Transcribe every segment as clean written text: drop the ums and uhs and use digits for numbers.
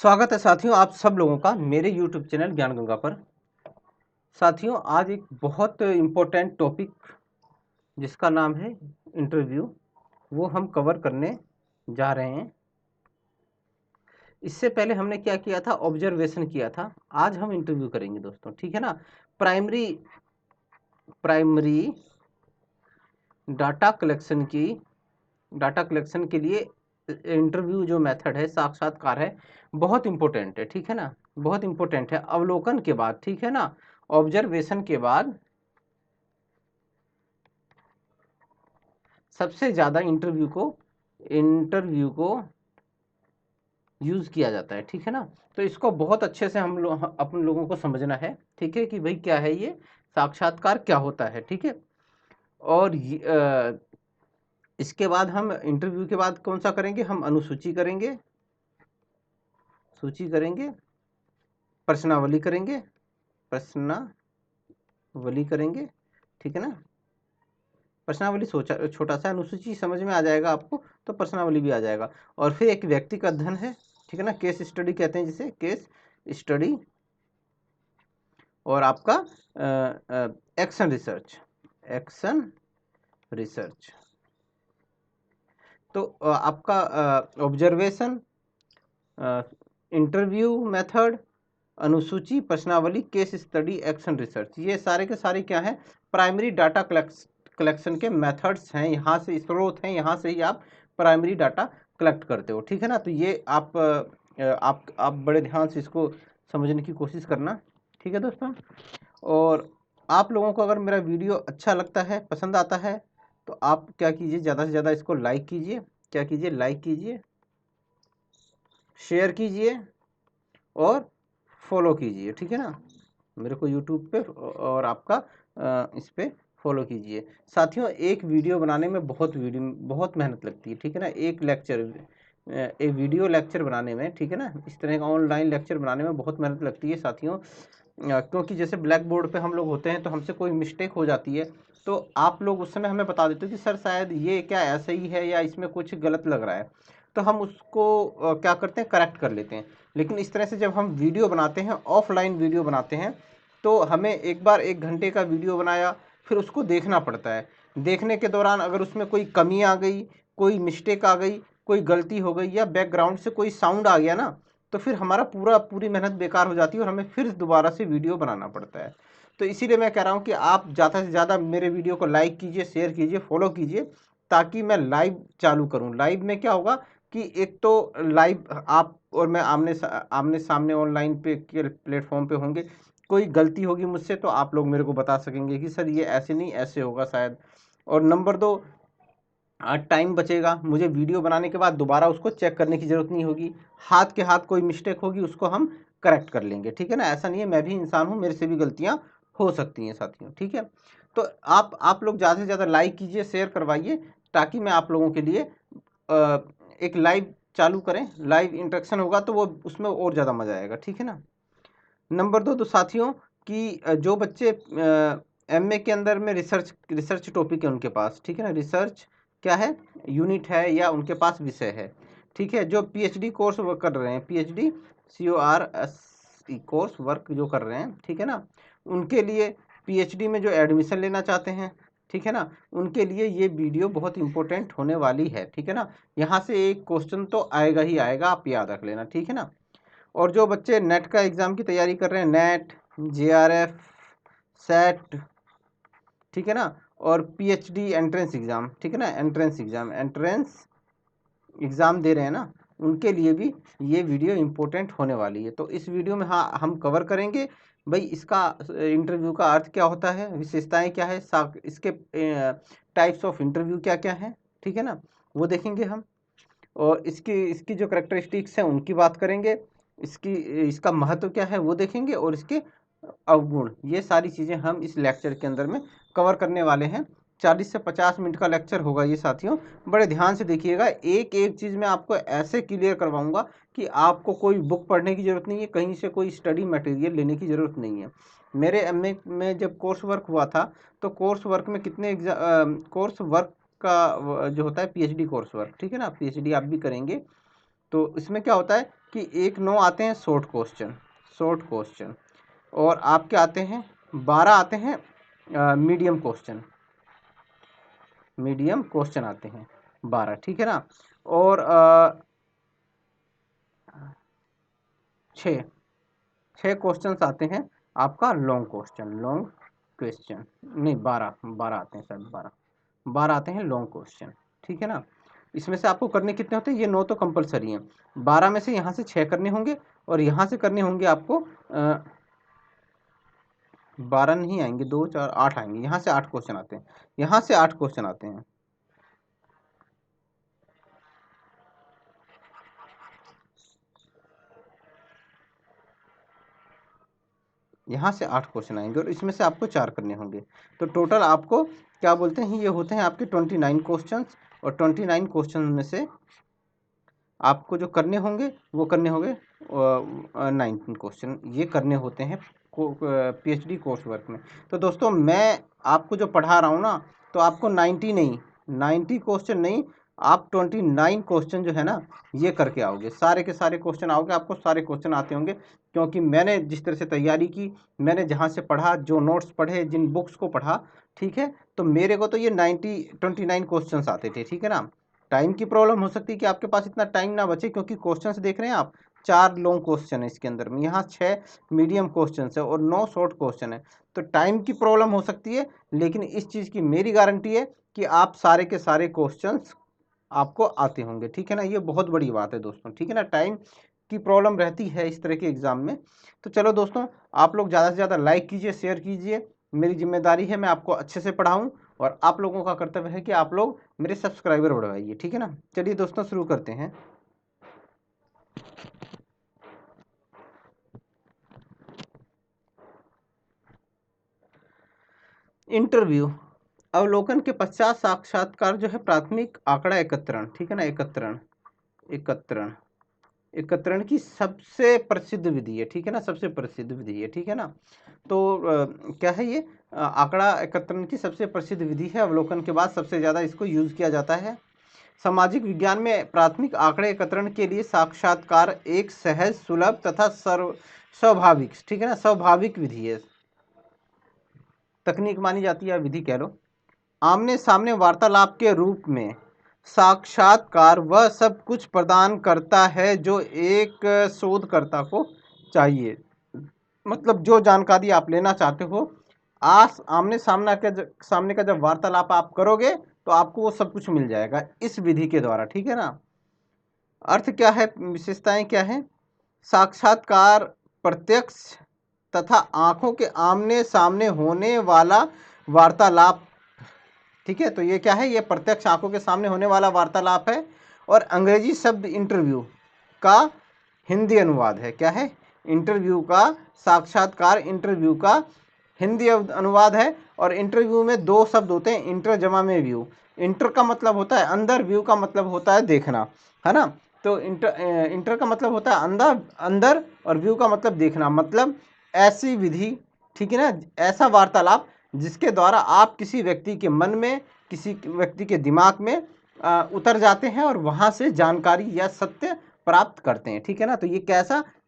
स्वागत है साथियों आप सब लोगों का मेरे YouTube चैनल ज्ञान गंगा पर। साथियों आज एक बहुत इम्पोर्टेंट टॉपिक जिसका नाम है इंटरव्यू, वो हम कवर करने जा रहे हैं। इससे पहले हमने क्या किया था, ऑब्जर्वेशन किया था। आज हम इंटरव्यू करेंगे दोस्तों, ठीक है ना। प्राइमरी डाटा कलेक्शन के लिए इंटरव्यू जो मेथड है, साक्षात्कार है, बहुत इंपॉर्टेंट है, ठीक है ना। बहुत इंपॉर्टेंट है। अवलोकन के बाद, ठीक है ना, ऑब्जर्वेशन के बाद सबसे ज्यादा इंटरव्यू को यूज किया जाता है, ठीक है ना। तो इसको बहुत अच्छे से हम लोग अपन लोगों को समझना है, ठीक है, कि भाई क्या है ये साक्षात्कार, क्या होता है, ठीक है। और इसके बाद हम इंटरव्यू के बाद कौन सा करेंगे, हम अनुसूची करेंगे, सूची करेंगे, प्रश्नावली करेंगे, ठीक है ना। प्रश्नावली छोटा सा, अनुसूची समझ में आ जाएगा आपको, तो प्रश्नावली भी आ जाएगा। और फिर एक व्यक्तिगत अध्ययन है, ठीक है ना, केस स्टडी कहते हैं जिसे, केस स्टडी। और आपका एक्शन रिसर्च। तो आपका ऑब्जर्वेशन, इंटरव्यू मेथड, अनुसूची, प्रश्नावली, केस स्टडी, एक्शन रिसर्च, ये सारे के सारे क्या है, प्राइमरी डाटा कलेक्शन के मेथड्स हैं। यहाँ से स्रोत हैं, यहाँ से ही आप प्राइमरी डाटा कलेक्ट करते हो, ठीक है ना। तो ये आप बड़े ध्यान से इसको समझने की कोशिश करना, ठीक है दोस्तों। और आप लोगों को अगर मेरा वीडियो अच्छा लगता है, पसंद आता है, तो आप क्या कीजिए, ज़्यादा से ज़्यादा इसको लाइक कीजिए। क्या कीजिए, लाइक कीजिए, शेयर कीजिए और फॉलो कीजिए, ठीक है ना, मेरे को यूट्यूब पे, और आपका इस पे फॉलो कीजिए। साथियों एक वीडियो बनाने में बहुत मेहनत लगती है, ठीक है ना। एक वीडियो लेक्चर बनाने में, ठीक है ना, इस तरह का ऑनलाइन लेक्चर बनाने में बहुत मेहनत लगती है साथियों। क्योंकि जैसे ब्लैक बोर्ड पे हम लोग होते हैं तो हमसे कोई मिस्टेक हो जाती है, तो आप लोग उस समय हमें बता देते हो कि सर शायद ये क्या ऐसे ही है या इसमें कुछ गलत लग रहा है, तो हम उसको क्या करते हैं, करेक्ट कर लेते हैं। लेकिन इस तरह से जब हम वीडियो बनाते हैं, ऑफलाइन वीडियो बनाते हैं, तो हमें एक बार 1 घंटे का वीडियो बनाया, फिर उसको देखना पड़ता है। देखने के दौरान अगर उसमें कोई कमी आ गई, कोई मिस्टेक आ गई, कोई गलती हो गई, या बैकग्राउंड से कोई साउंड आ गया ना, तो फिर हमारा पूरी मेहनत बेकार हो जाती है और हमें फिर दोबारा से वीडियो बनाना पड़ता है। तो इसीलिए मैं कह रहा हूँ कि आप ज़्यादा से ज़्यादा मेरे वीडियो को लाइक कीजिए, शेयर कीजिए, फॉलो कीजिए, ताकि मैं लाइव चालू करूँ। लाइव में क्या होगा कि एक तो लाइव आप और मैं आमने सामने ऑनलाइन पे के प्लेटफॉर्म पे होंगे। कोई गलती होगी मुझसे तो आप लोग मेरे को बता सकेंगे कि सर ये ऐसे नहीं, ऐसे होगा शायद। और नंबर 2, टाइम बचेगा, मुझे वीडियो बनाने के बाद दोबारा उसको चेक करने की ज़रूरत नहीं होगी। हाथ के हाथ कोई मिस्टेक होगी उसको हम करेक्ट कर लेंगे, ठीक है ना। ऐसा नहीं है, मैं भी इंसान हूँ, मेरे से भी गलतियाँ हो सकती हैं साथियों, ठीक है। तो आप लोग ज़्यादा से ज़्यादा लाइक कीजिए, शेयर करवाइए, ताकि मैं आप लोगों के लिए एक लाइव चालू करें, लाइव इंटरेक्शन होगा तो वो उसमें और ज़्यादा मज़ा आएगा, ठीक है ना। नंबर 2 तो साथियों कि जो बच्चे एमए के अंदर में रिसर्च टॉपिक है उनके पास, ठीक है ना, रिसर्च क्या है, यूनिट है या उनके पास विषय है, ठीक है। जो पीएचडी कोर्स वर्क कर रहे हैं, पीएचडी कोर्स वर्क जो कर रहे हैं, ठीक है ना, उनके लिए, पीएचडी में जो एडमिशन लेना चाहते हैं, ठीक है ना, उनके लिए ये वीडियो बहुत इंपॉर्टेंट होने वाली है, ठीक है ना। यहाँ से एक क्वेश्चन तो आएगा ही आएगा, आप याद रख लेना, ठीक है ना। और जो बच्चे नेट का एग्ज़ाम की तैयारी कर रहे हैं, नेट, जेआरएफ, सेट, ठीक है ना, और पीएचडी एंट्रेंस एग्ज़ाम, ठीक है ना, एंट्रेंस एग्ज़ाम दे रहे हैं ना, उनके लिए भी ये वीडियो इम्पोर्टेंट होने वाली है। तो इस वीडियो में हाँ हम कवर करेंगे भाई इसका इंटरव्यू का अर्थ क्या होता है, विशेषताएं क्या है, इसके टाइप्स ऑफ इंटरव्यू क्या क्या है, ठीक है ना, वो देखेंगे हम। और इसकी इसकी जो करेक्टरिस्टिक्स हैं उनकी बात करेंगे, इसका महत्व क्या है वो देखेंगे, और इसके अवगुण, ये सारी चीज़ें हम इस लेक्चर के अंदर में कवर करने वाले हैं। 40 से 50 मिनट का लेक्चर होगा ये साथियों, बड़े ध्यान से देखिएगा। एक एक चीज़ मैं आपको ऐसे क्लियर करवाऊंगा कि आपको कोई बुक पढ़ने की ज़रूरत नहीं है, कहीं से कोई स्टडी मटेरियल लेने की ज़रूरत नहीं है। मेरे एमए में जब कोर्स वर्क हुआ था, तो कोर्स वर्क में कोर्स वर्क का जो होता है पीएचडी कोर्स वर्क, ठीक है ना, पीएचडी आप भी करेंगे तो इसमें क्या होता है कि 1-9 आते हैं शॉर्ट क्वेश्चन, और आपके आते हैं 12 आते हैं मीडियम क्वेश्चन आते हैं 12, ठीक है ना। और 6 क्वेश्चन आते हैं आपका लॉन्ग क्वेश्चन, नहीं 12 आते हैं, शायद 12 आते हैं लॉन्ग क्वेश्चन, ठीक है ना। इसमें से आपको करने कितने होते हैं, ये 9 तो कंपलसरी हैं, 12 में से यहाँ से 6 करने होंगे और यहाँ से करने होंगे आपको 12 नहीं आएंगे, 2 4 8 आएंगे, यहाँ से 8 क्वेश्चन आते हैं, यहाँ से 8 क्वेश्चन आते हैं। यहाँ से 8 क्वेश्चन आएंगे और इसमें से आपको 4 करने होंगे। तो टोटल आपको क्या बोलते हैं, ये होते हैं आपके 29 क्वेश्चन, और 29 क्वेश्चन में से आपको जो करने होंगे वो करने होंगे 19 क्वेश्चन, ये करने होते हैं पीएचडी कोर्स वर्क में। तो दोस्तों मैं आपको जो पढ़ा रहा हूँ ना, तो आपको 90 क्वेश्चन नहीं, आप 29 क्वेश्चन जो है ना ये करके आओगे, सारे के सारे क्वेश्चन आओगे, आपको सारे क्वेश्चन आते होंगे, क्योंकि मैंने जिस तरह से तैयारी की, मैंने जहाँ से पढ़ा, जो नोट्स पढ़े, जिन बुक्स को पढ़ा, ठीक है, तो मेरे को तो ये 29 क्वेश्चन आते थे, ठीक है ना। टाइम की प्रॉब्लम हो सकती है कि आपके पास इतना टाइम ना बचे, क्योंकि क्वेश्चंस देख रहे हैं आप, 4 लॉन्ग क्वेश्चन है इसके अंदर में, यहाँ 6 मीडियम क्वेश्चन है और 9 शॉर्ट क्वेश्चन है, तो टाइम की प्रॉब्लम हो सकती है, लेकिन इस चीज़ की मेरी गारंटी है कि आप सारे के सारे क्वेश्चंस आपको आते होंगे, ठीक है ना। ये बहुत बड़ी बात है दोस्तों, ठीक है ना। टाइम की प्रॉब्लम रहती है इस तरह के एग्जाम में। तो चलो दोस्तों, आप लोग ज़्यादा से ज़्यादा लाइक कीजिए, शेयर कीजिए, मेरी जिम्मेदारी है मैं आपको अच्छे से पढ़ाऊँ, और आप लोगों का कर्तव्य है कि आप लोग मेरे सब्सक्राइबर बढ़वाइए, ठीक है ना। चलिए दोस्तों शुरू करते हैं। इंटरव्यू अवलोकन के पश्चात साक्षात्कार जो है प्राथमिक आंकड़ा एकत्रण, ठीक है ना। एकत्रण की सबसे प्रसिद्ध विधि है, ठीक है ना, सबसे प्रसिद्ध विधि है, ठीक है ना। तो क्या है ये आंकड़ा एकत्रण की सबसे प्रसिद्ध विधि है, अवलोकन के बाद सबसे ज़्यादा इसको यूज़ किया जाता है। सामाजिक विज्ञान में प्राथमिक आंकड़े एकत्रण के लिए साक्षात्कार एक सहज, सुलभ तथा स्वाभाविक, ठीक है ना, स्वाभाविक विधि है, तकनीक मानी जाती है, विधि कह लो। आमने सामने वार्तालाप के रूप में साक्षात्कार वह सब कुछ प्रदान करता है जो एक शोधकर्ता को चाहिए, मतलब जो जानकारी आप लेना चाहते हो, आमने सामने का जब वार्तालाप आप करोगे तो आपको वो सब कुछ मिल जाएगा इस विधि के द्वारा, ठीक है ना। अर्थ क्या है, विशेषताएं क्या है, साक्षात्कार प्रत्यक्ष तथा आंखों के आमने सामने होने वाला वार्तालाप, ठीक है। तो ये क्या है, ये प्रत्यक्ष आंखों के सामने होने वाला वार्तालाप है, और अंग्रेजी शब्द इंटरव्यू का हिंदी अनुवाद है, क्या है, इंटरव्यू का, साक्षात्कार इंटरव्यू का हिंदी अनुवाद है। और इंटरव्यू में 2 शब्द होते हैं, इंटर जमा में व्यू। इंटर का मतलब होता है अंदर, व्यू का मतलब होता है देखना, है ना। तो इंटर का मतलब होता है अंदर, और व्यू का मतलब देखना, मतलब ऐसी विधि, ठीक है ना, ऐसा वार्तालाप जिसके द्वारा आप किसी व्यक्ति के मन में, किसी व्यक्ति के दिमाग में उतर जाते हैं और वहाँ से जानकारी या सत्य प्राप्त करते हैं, ठीक है ना। तो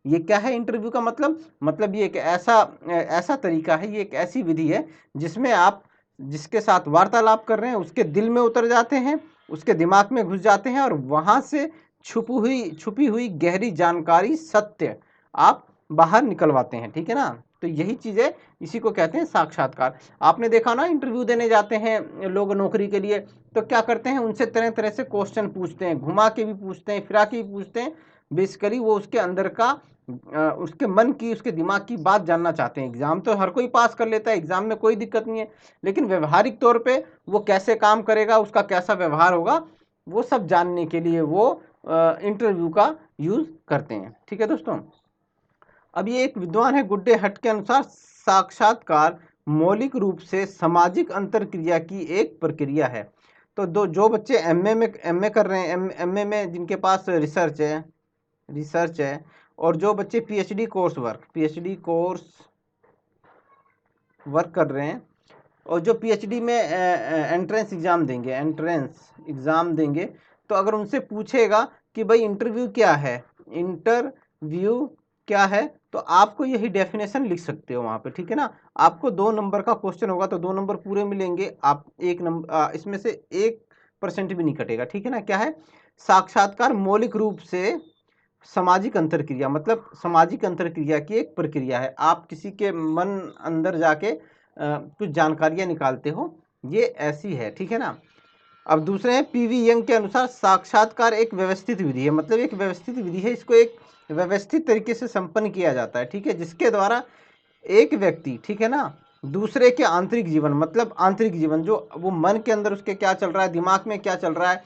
ये क्या है इंटरव्यू का मतलब ये एक ऐसा तरीका है, ये एक ऐसी विधि है जिसमें आप जिसके साथ वार्तालाप कर रहे हैं उसके दिल में उतर जाते हैं, उसके दिमाग में घुस जाते हैं, और वहाँ से छुपी हुई गहरी जानकारी, सत्य आप बाहर निकलवाते हैं, ठीक है ना। तो यही चीज़ है, इसी को कहते हैं साक्षात्कार। आपने देखा ना, इंटरव्यू देने जाते हैं लोग नौकरी के लिए, तो क्या करते हैं, उनसे तरह तरह से क्वेश्चन पूछते हैं, घुमा के भी पूछते हैं, फिरा के भी पूछते हैं, बेसिकली वो उसके अंदर का उसके मन की, उसके दिमाग की बात जानना चाहते हैं। एग्जाम तो हर कोई पास कर लेता है, एग्जाम में कोई दिक्कत नहीं है, लेकिन व्यवहारिक तौर पे वो कैसे काम करेगा, उसका कैसा व्यवहार होगा, वो सब जानने के लिए वो इंटरव्यू का यूज करते हैं, ठीक है दोस्तों। अब ये एक विद्वान है गुड्डे हट के अनुसार साक्षात्कार मौलिक रूप से सामाजिक अंतरक्रिया की एक प्रक्रिया है। तो जो बच्चे एमए कर रहे हैं, एमए में जिनके पास रिसर्च है, और जो बच्चे पीएचडी कोर्स वर्क कर रहे हैं, और जो पीएचडी में एंट्रेंस एग्ज़ाम देंगे, तो अगर उनसे पूछेगा कि भाई इंटरव्यू क्या है, इंटरव्यू क्या है, तो आपको यही डेफिनेशन लिख सकते हो वहाँ पे, ठीक है ना। आपको 2 नंबर का क्वेश्चन होगा तो 2 नंबर पूरे मिलेंगे, आप 1 नंबर इसमें से 1% भी नहीं कटेगा, ठीक है ना। क्या है, साक्षात्कार मौलिक रूप से सामाजिक अंतरक्रिया, मतलब सामाजिक अंतरक्रिया की एक प्रक्रिया है। आप किसी के मन अंदर जाके कुछ जानकारियां निकालते हो, ये ऐसी है, ठीक है ना। अब दूसरे हैं पीवी यंग के अनुसार साक्षात्कार एक व्यवस्थित विधि है, मतलब एक व्यवस्थित विधि है, इसको एक व्यवस्थित तरीके से संपन्न किया जाता है, ठीक है, जिसके द्वारा एक व्यक्ति, ठीक है ना, दूसरे के आंतरिक जीवन, मतलब आंतरिक जीवन जो वो मन के अंदर उसके क्या चल रहा है, दिमाग में क्या चल रहा है,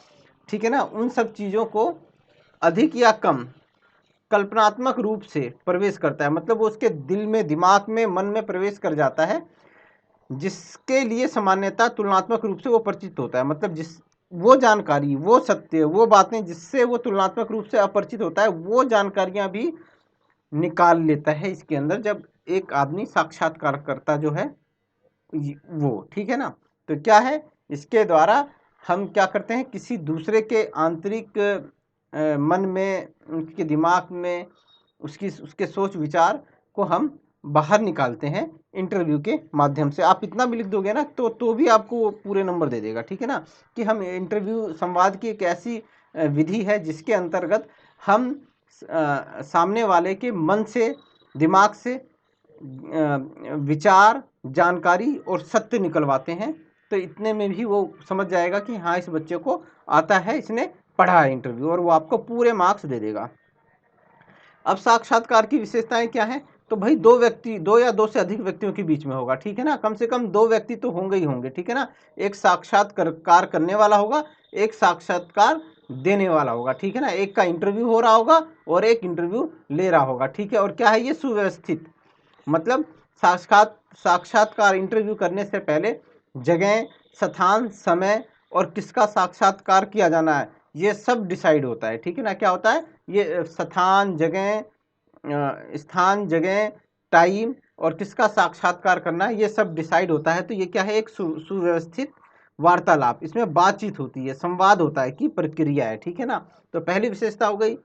ठीक है ना, उन सब चीज़ों को अधिक या कम कल्पनात्मक रूप से प्रवेश करता है, मतलब वो उसके दिल में, दिमाग में, मन में प्रवेश कर जाता है, जिसके लिए सामान्यतः तुलनात्मक रूप से वो परिचित होता है, मतलब जिस वो जानकारी, वो सत्य, वो बातें जिससे वो तुलनात्मक रूप से अपरिचित होता है, वो जानकारियां भी निकाल लेता है इसके अंदर, जब एक आदमी साक्षात्कारकर्ता जो है वो, ठीक है ना। तो क्या है, इसके द्वारा हम क्या करते हैं, किसी दूसरे के आंतरिक मन में, उसके दिमाग में, उसके सोच विचार को हम बाहर निकालते हैं इंटरव्यू के माध्यम से। आप इतना भी लिख दोगे ना तो भी आपको वो पूरे नंबर दे देगा, ठीक है ना, कि हम इंटरव्यू संवाद की एक ऐसी विधि है जिसके अंतर्गत हम सामने वाले के मन से, दिमाग से विचार, जानकारी और सत्य निकलवाते हैं। तो इतने में भी वो समझ जाएगा कि हाँ, इस बच्चे को आता है, इसने पढ़ा है इंटरव्यू, और वो आपको पूरे मार्क्स दे देगा। अब साक्षात्कार की विशेषताएं क्या है, तो भाई 2 व्यक्ति, 2 या 2 से अधिक व्यक्तियों के बीच में होगा, ठीक है ना, कम से कम 2 व्यक्ति तो होंगे ही होंगे, ठीक है ना। एक साक्षात्कार करने वाला होगा, एक साक्षात्कार देने वाला होगा, ठीक है ना। एक का इंटरव्यू हो रहा होगा और एक इंटरव्यू ले रहा होगा, ठीक है। और क्या है, ये सुव्यवस्थित, मतलब साक्षात्कार इंटरव्यू करने से पहले जगह, स्थान, समय और किसका साक्षात्कार किया जाना है, ये सब डिसाइड होता है, ठीक है ना। क्या होता है, ये स्थान, जगह, स्थान, जगह, टाइम और किसका साक्षात्कार करना है, ये सब डिसाइड होता है। तो ये क्या है, एक सुव्यवस्थित वार्तालाप, इसमें बातचीत होती है, संवाद होता है की प्रक्रिया है, ठीक है ना। तो पहली विशेषता हो गई,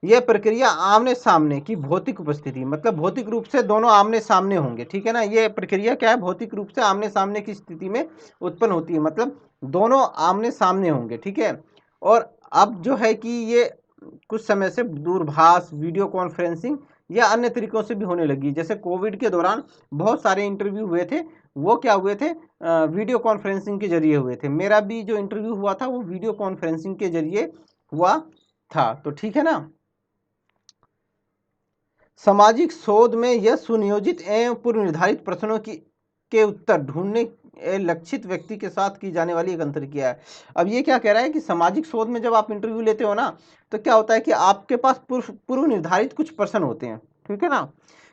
यह प्रक्रिया आमने सामने की भौतिक उपस्थिति, मतलब भौतिक रूप से दोनों आमने सामने होंगे, ठीक है ना। यह प्रक्रिया क्या है, भौतिक रूप से आमने सामने की स्थिति में उत्पन्न होती है, मतलब दोनों आमने सामने होंगे, ठीक है। और अब जो है कि ये कुछ समय से दूरभाष, वीडियो कॉन्फ्रेंसिंग या अन्य तरीकों से भी होने लगी। जैसे कोविड के दौरान बहुत सारे इंटरव्यू हुए थे, वो क्या हुए थे, वीडियो कॉन्फ्रेंसिंग के जरिए हुए थे। मेरा भी जो इंटरव्यू हुआ था वो वीडियो कॉन्फ्रेंसिंग के जरिए हुआ था, तो ठीक है ना। सामाजिक शोध में यह सुनियोजित एवं पूर्व निर्धारित प्रश्नों के उत्तर ढूंढने लक्षित व्यक्ति के साथ की जाने वाली एक अंतरक्रिया है। अब ये क्या कह रहा है कि सामाजिक शोध में जब आप इंटरव्यू लेते हो ना, तो क्या होता है कि आपके पास पूर्व निर्धारित कुछ प्रश्न होते हैं, ठीक है ना।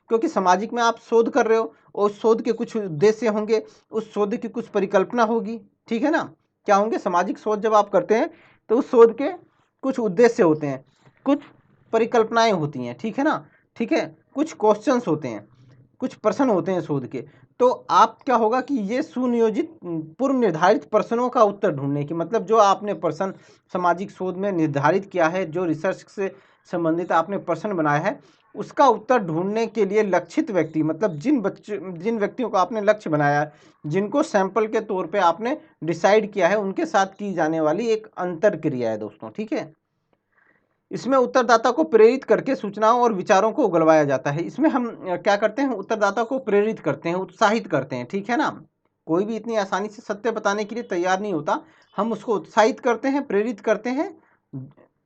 क्योंकि सामाजिक में आप शोध कर रहे हो और शोध के कुछ उद्देश्य होंगे, उस शोध की कुछ परिकल्पना होगी, ठीक है ना। क्या होंगे, सामाजिक शोध जब आप करते हैं तो उस शोध के कुछ उद्देश्य होते हैं, कुछ परिकल्पनाएं होती हैं, ठीक है ना, ठीक है, कुछ क्वेश्चंस होते हैं, कुछ प्रश्न होते हैं शोध के। तो आप क्या होगा कि ये सुनियोजित पूर्व निर्धारित प्रश्नों का उत्तर ढूंढने की, मतलब जो आपने प्रश्न सामाजिक शोध में निर्धारित किया है, जो रिसर्च से संबंधित आपने प्रश्न बनाया है, उसका उत्तर ढूंढने के लिए लक्षित व्यक्ति, मतलब जिन व्यक्तियों को आपने लक्ष्य बनाया है, जिनको सैंपल के तौर पे आपने डिसाइड किया है, उनके साथ की जाने वाली एक अंतर क्रिया है दोस्तों, ठीक है। इसमें उत्तरदाता को प्रेरित करके सूचनाओं और विचारों को उगलवाया जाता है। इसमें हम क्या करते हैं, उत्तरदाता को प्रेरित करते हैं, उत्साहित करते हैं, ठीक है ना। कोई भी इतनी आसानी से सत्य बताने के लिए तैयार नहीं होता, हम उसको उत्साहित करते हैं, प्रेरित करते हैं,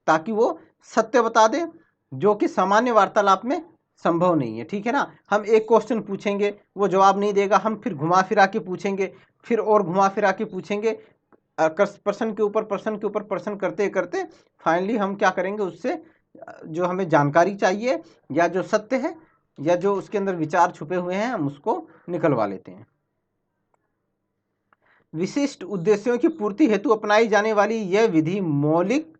ताकि वो सत्य बता दे, जो कि सामान्य वार्तालाप में संभव नहीं है, ठीक है ना। हम एक क्वेश्चन पूछेंगे, वो जवाब नहीं देगा, हम फिर घुमा फिरा के पूछेंगे, फिर और घुमा फिरा के पूछेंगे, प्रश्न के ऊपर प्रश्न के ऊपर प्रश्न करते करते फाइनली हम क्या करेंगे, उससे जो हमें जानकारी चाहिए या जो सत्य है या जो उसके अंदर विचार छुपे हुए हैं, हम उसको निकलवा लेते हैं। विशिष्ट उद्देश्यों की पूर्ति हेतु अपनाई जाने वाली यह विधि मौलिक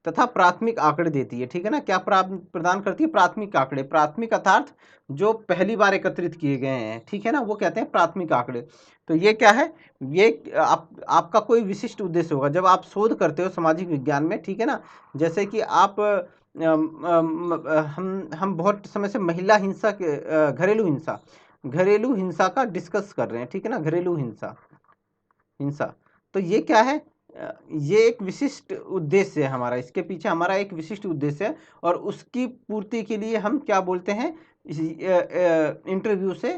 तथा प्राथमिक आंकड़े देती है, ठीक है ना। क्या प्रदान करती है? प्राथमिक आंकड़े। प्राथमिक अर्थात जो पहली बार एकत्रित किए गए हैं, ठीक है ना, वो कहते हैं प्राथमिक आंकड़े। तो ये क्या है? ये आपका कोई विशिष्ट उद्देश्य होगा जब आप शोध करते हो सामाजिक विज्ञान में, ठीक है ना। जैसे कि आप हम बहुत समय से महिला हिंसा के घरेलू हिंसा का डिस्कस कर रहे हैं, ठीक है ना, घरेलू हिंसा। तो ये क्या है? ये एक विशिष्ट उद्देश्य है हमारा, इसके पीछे हमारा एक विशिष्ट उद्देश्य है, और उसकी पूर्ति के लिए हम क्या बोलते हैं? इंटरव्यू से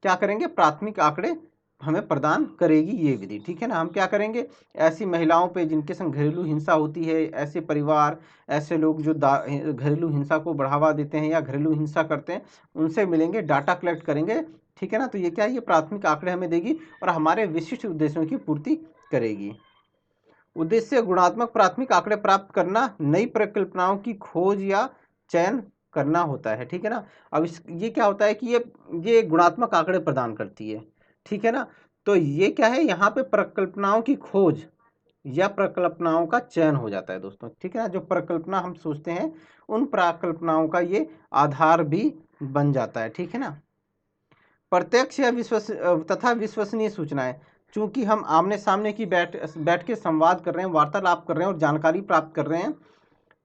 क्या करेंगे? प्राथमिक आंकड़े हमें प्रदान करेगी ये विधि, ठीक है ना। हम क्या करेंगे? ऐसी महिलाओं पे जिनके संग घरेलू हिंसा होती है, ऐसे परिवार, ऐसे लोग जो घरेलू हिंसा को बढ़ावा देते हैं या घरेलू हिंसा करते हैं, उनसे मिलेंगे, डाटा कलेक्ट करेंगे, ठीक है ना। तो ये क्या है? ये प्राथमिक आंकड़े हमें देगी और हमारे विशिष्ट उद्देश्यों की पूर्ति करेगी। उद्देश्य गुणात्मक प्राथमिक आंकड़े प्राप्त करना, नई परिकल्पनाओं की खोज या चयन करना होता है, ठीक है ना। अब ये क्या होता है कि ये गुणात्मक आंकड़े प्रदान करती है, ठीक है ना। तो ये क्या है? यहाँ पे परिकल्पनाओं की खोज या परिकल्पनाओं का चयन हो जाता है दोस्तों, ठीक है ना। जो परिकल्पना हम सोचते हैं, उन परिकल्पनाओं का ये आधार भी बन जाता है, ठीक है ना। प्रत्यक्ष या तथा विश्वसनीय सूचनाएं, चूंकि हम आमने सामने की बैठ के संवाद कर रहे हैं, वार्तालाप कर रहे हैं और जानकारी प्राप्त कर रहे हैं,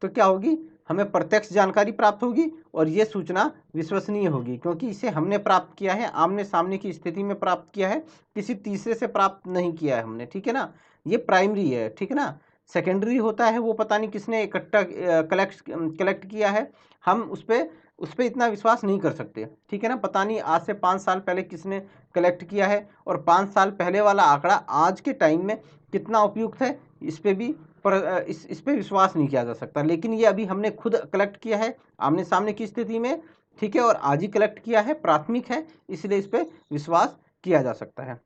तो क्या होगी? हमें प्रत्यक्ष जानकारी प्राप्त होगी और ये सूचना विश्वसनीय होगी, क्योंकि इसे हमने प्राप्त किया है, आमने सामने की स्थिति में प्राप्त किया है, किसी तीसरे से प्राप्त नहीं किया है हमने, ठीक है ना। ये प्राइमरी है, ठीक है ना। सेकेंडरी होता है, वो पता नहीं किसने इकट्ठा कलेक्ट किया है, हम उस पर इतना विश्वास नहीं कर सकते, ठीक है ना। पता नहीं आज से 5 साल पहले किसने कलेक्ट किया है, और 5 साल पहले वाला आंकड़ा आज के टाइम में कितना उपयुक्त है, इस पे भी इस पे विश्वास नहीं किया जा सकता। लेकिन ये अभी हमने खुद कलेक्ट किया है आमने सामने की स्थिति में, ठीक है, और आज ही कलेक्ट किया है, प्राथमिक है, इसलिए इस पे विश्वास किया जा सकता है।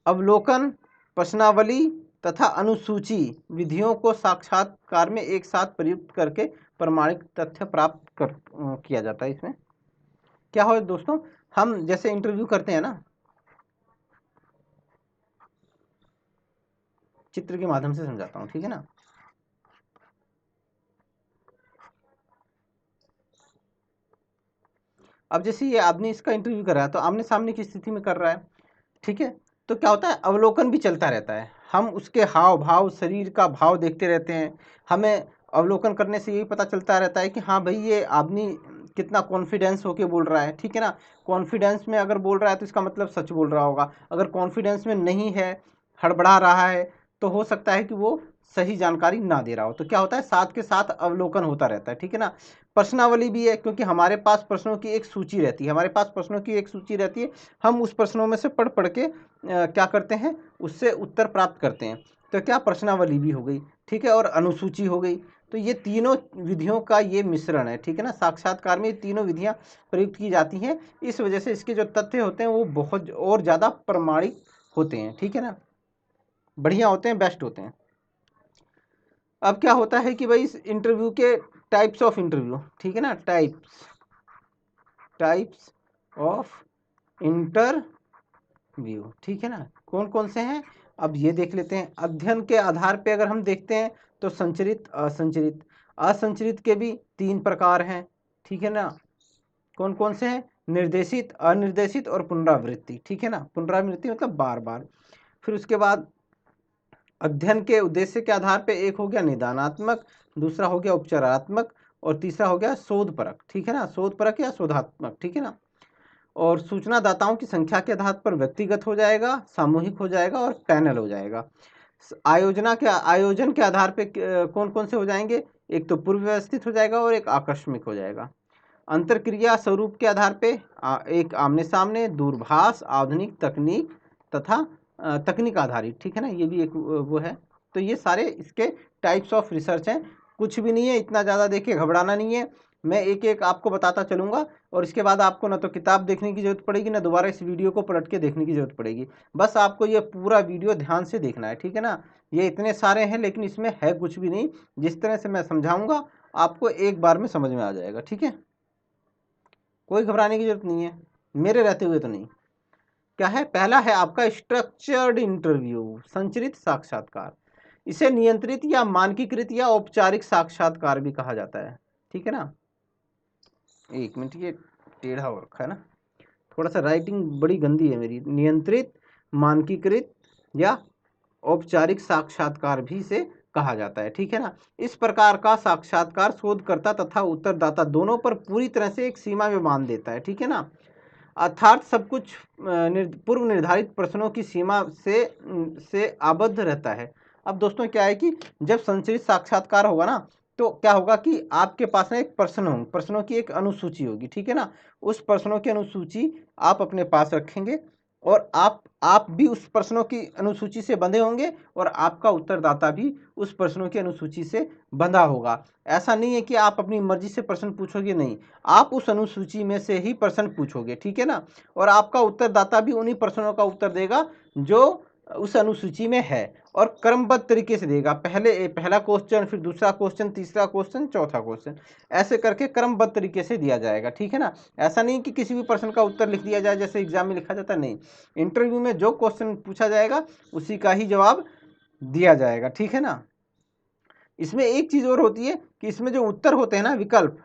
अवलोकन, प्रश्नावली तथा अनुसूची विधियों को साक्षात्कार में एक साथ प्रयुक्त करके प्रमाणिक तथ्य प्राप्त किया जाता है। इसमें क्या हो दोस्तों? हम जैसे इंटरव्यू करते हैं ना, चित्र के माध्यम से समझाता हूँ, ठीक है ना। अब जैसे ये आदमी इसका इंटरव्यू कर रहा है, तो आमने सामने की स्थिति में कर रहा है, ठीक है। तो क्या होता है? अवलोकन भी चलता रहता है, हम उसके हाव भाव, शरीर का भाव देखते रहते हैं। हमें अवलोकन करने से यही पता चलता रहता है कि हाँ भाई, ये आदमी कितना कॉन्फिडेंस होके बोल रहा है, ठीक है ना। कॉन्फिडेंस में अगर बोल रहा है तो इसका मतलब सच बोल रहा होगा। अगर कॉन्फिडेंस में नहीं है, हड़बड़ा रहा है, तो हो सकता है कि वो सही जानकारी ना दे रहा हो। तो क्या होता है? साथ के साथ अवलोकन होता रहता है, ठीक है ना। प्रश्नावली भी है, क्योंकि हमारे पास प्रश्नों की एक सूची रहती है, हम उस प्रश्नों में से पढ़ पढ़ के क्या करते हैं? उससे उत्तर प्राप्त करते हैं। तो क्या? प्रश्नावली भी हो गई, ठीक है, और अनुसूची हो गई। तो ये तीनों विधियों का ये मिश्रण है, ठीक है ना। साक्षात्कार में ये तीनों विधियां प्रयुक्त की जाती हैं, इस वजह से इसके जो तथ्य होते हैं वो बहुत और ज़्यादा प्रमाणिक होते हैं, ठीक है ना, बढ़िया होते हैं, बेस्ट होते हैं। अब क्या होता है कि भाई इस इंटरव्यू के टाइप्स ऑफ इंटरव्यू, ठीक है ना, टाइप्स ऑफ इंटरव्यू, ठीक है ना, कौन कौन से हैं? अब ये देख लेते हैं। अध्ययन के आधार पे अगर हम देखते हैं तो संचरित, असंचरित। असंचरित के भी 3 प्रकार हैं, ठीक है ना। कौन कौन से हैं? निर्देशित, अनिर्देशित और पुनरावृत्ति, ठीक है ना। पुनरावृत्ति मतलब बार बार। फिर उसके बाद अध्ययन के उद्देश्य के आधार पे एक हो गया निदानात्मक, दूसरा हो गया उपचारात्मक, और तीसरा हो गया शोधपरक, ठीक है ना, शोधपरक या शोधात्मक, ठीक है ना। और सूचनादाताओं की संख्या के आधार पर व्यक्तिगत हो जाएगा, सामूहिक हो जाएगा और पैनल हो जाएगा। आयोजन के आधार पे कौन कौन से हो जाएंगे? एक तो पूर्व व्यवस्थित हो जाएगा और एक आकस्मिक हो जाएगा। अंतरक्रिया स्वरूप के आधार पे एक आमने सामने, दूरभाष, आधुनिक तकनीक तथा तकनीक आधारित, ठीक है ना, ये भी एक वो है। तो ये सारे इसके टाइप्स ऑफ रिसर्च हैं। कुछ भी नहीं है, इतना ज़्यादा देखिए घबराना नहीं है, मैं एक एक आपको बताता चलूँगा, और इसके बाद आपको ना तो किताब देखने की ज़रूरत पड़ेगी, ना दोबारा इस वीडियो को पलट के देखने की ज़रूरत पड़ेगी। बस आपको ये पूरा वीडियो ध्यान से देखना है, ठीक है ना। ये इतने सारे हैं लेकिन इसमें है कुछ भी नहीं, जिस तरह से मैं समझाऊँगा आपको एक बार में समझ में आ जाएगा, ठीक है। कोई घबराने की जरूरत नहीं है, मेरे रहते हुए तो नहीं। क्या है? पहला है आपका स्ट्रक्चर्ड इंटरव्यू, संचरित साक्षात्कार। इसे नियंत्रित या मानकीकृत या औपचारिक साक्षात्कार भी कहा जाता है। ठीक है ना, एक मिनट, ये टेढ़ा हो रखा है ना, थोड़ा सा राइटिंग बड़ी गंदी है मेरी। नियंत्रित, मानकीकृत या औपचारिक साक्षात्कार भी इसे कहा जाता है। ठीक है ना, इस प्रकार का साक्षात्कार शोधकर्ता तथा उत्तरदाता दोनों पर पूरी तरह से एक सीमा में बांध देता है। ठीक है ना, अर्थात सब कुछ पूर्व निर्धारित प्रश्नों की सीमा से आबद्ध रहता है। अब दोस्तों क्या है कि जब संचरित साक्षात्कार होगा ना, तो क्या होगा कि आपके पास ना एक प्रश्न होंगे, प्रश्नों की एक अनुसूची होगी। ठीक है ना, उस प्रश्नों की अनुसूची आप अपने पास रखेंगे और आप भी उस प्रश्नों की अनुसूची से बंधे होंगे और आपका उत्तरदाता भी उस प्रश्नों की अनुसूची से बंधा होगा। ऐसा नहीं है कि आप अपनी मर्जी से प्रश्न पूछोगे, नहीं, आप उस अनुसूची में से ही प्रश्न पूछोगे। ठीक है ना, और आपका उत्तरदाता भी उन्हीं प्रश्नों का उत्तर देगा जो उस अनुसूची में है, और क्रमबद्ध तरीके से देगा। पहला क्वेश्चन, फिर दूसरा क्वेश्चन, तीसरा क्वेश्चन, चौथा क्वेश्चन, ऐसे करके क्रमबद्ध तरीके से दिया जाएगा। ठीक है ना, ऐसा नहीं कि किसी भी प्रश्न का उत्तर लिख दिया जाए जैसे एग्जाम में लिखा जाता, नहीं, इंटरव्यू में जो क्वेश्चन पूछा जाएगा उसी का ही जवाब दिया जाएगा। ठीक है ना, इसमें एक चीज और होती है कि इसमें जो उत्तर होते हैं ना, विकल्प,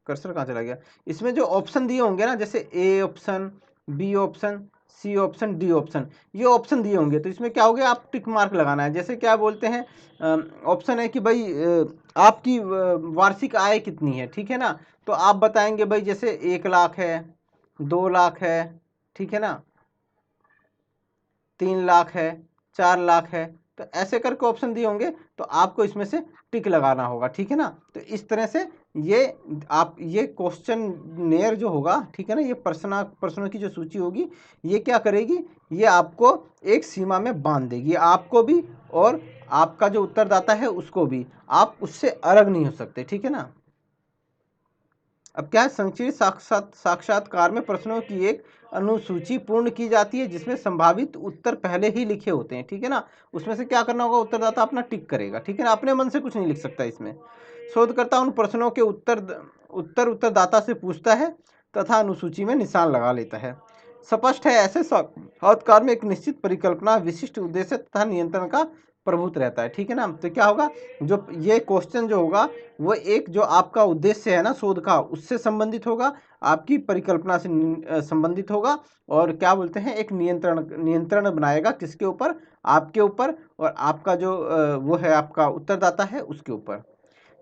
कर्सर कहाँ चला गया, इसमें जो ऑप्शन दिए होंगे ना, जैसे A option, B option, C option, D option, ये ऑप्शन दिए होंगे, तो इसमें क्या हो गया, आप टिक मार्क लगाना है। जैसे क्या बोलते हैं, ऑप्शन है कि भाई आपकी वार्षिक आय कितनी है। ठीक है ना, तो आप बताएंगे भाई जैसे 1 लाख है, 2 लाख है, ठीक है ना, 3 लाख है, 4 लाख है, तो ऐसे करके ऑप्शन दिए होंगे, तो आपको इसमें से टिक लगाना होगा। ठीक है ना, तो इस तरह से ये क्वेश्चन नेयर जो होगा, ठीक है ना, ये प्रश्नों की जो सूची होगी, ये क्या करेगी, ये आपको एक सीमा में बांध देगी, आपको भी और आपका जो उत्तरदाता है उसको भी, आप उससे अलग नहीं हो सकते। ठीक है ना, अब क्या है, संक्षिप्त साक्षात्कार में प्रश्नों की एक अनुसूची पूर्ण की जाती है जिसमें संभावित उत्तर पहले ही लिखे होते हैं। ठीक है ना, उसमें से क्या करना होगा, उत्तरदाता अपना टिक करेगा। ठीक है ना, अपने मन से कुछ नहीं लिख सकता इसमें। शोधकर्ता उन प्रश्नों के उत्तरदाता से पूछता है तथा अनुसूची में निशान लगा लेता है। स्पष्ट है, ऐसे साक्षात्कार में एक निश्चित परिकल्पना, विशिष्ट उद्देश्य तथा नियंत्रण का प्रभुत्व रहता है। ठीक है ना, तो क्या होगा, जो ये क्वेश्चन जो होगा वो एक जो आपका उद्देश्य है ना शोध का, उससे संबंधित होगा, आपकी परिकल्पना से संबंधित होगा, और क्या बोलते हैं, एक नियंत्रण बनाएगा, किसके ऊपर, आपके ऊपर, और आपका जो वो है आपका उत्तरदाता है उसके ऊपर,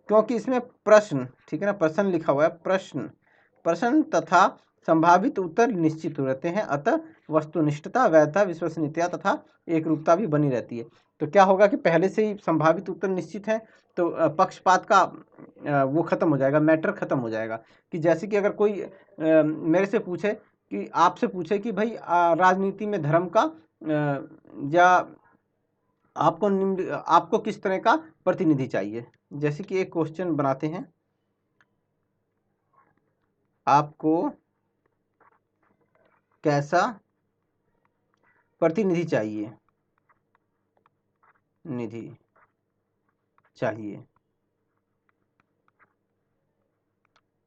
क्योंकि इसमें प्रश्न, ठीक है ना, प्रश्न लिखा हुआ है, प्रश्न तथा संभावित उत्तर निश्चित रहते हैं, अतः वस्तुनिष्ठता, वैधता, विश्वसनीयता तथा एकरूपता भी बनी रहती है। तो क्या होगा कि पहले से ही संभावित उत्तर निश्चित है, तो पक्षपात का वो खत्म हो जाएगा, मैटर खत्म हो जाएगा। कि जैसे कि अगर कोई मेरे से पूछे, कि आपसे पूछे कि भाई राजनीति में धर्म का या आपको किस तरह का प्रतिनिधि चाहिए, जैसे कि एक क्वेश्चन बनाते हैं, आपको कैसा प्रतिनिधि चाहिए, निधि चाहिए,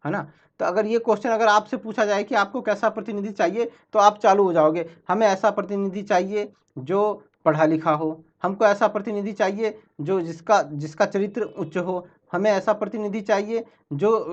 है ना। तो अगर ये क्वेश्चन अगर आपसे पूछा जाए कि आपको कैसा प्रतिनिधि चाहिए, तो आप चालू हो जाओगे, हमें ऐसा प्रतिनिधि चाहिए जो पढ़ा लिखा हो, हमको ऐसा प्रतिनिधि चाहिए जो जिसका चरित्र उच्च हो, हमें ऐसा प्रतिनिधि चाहिए जो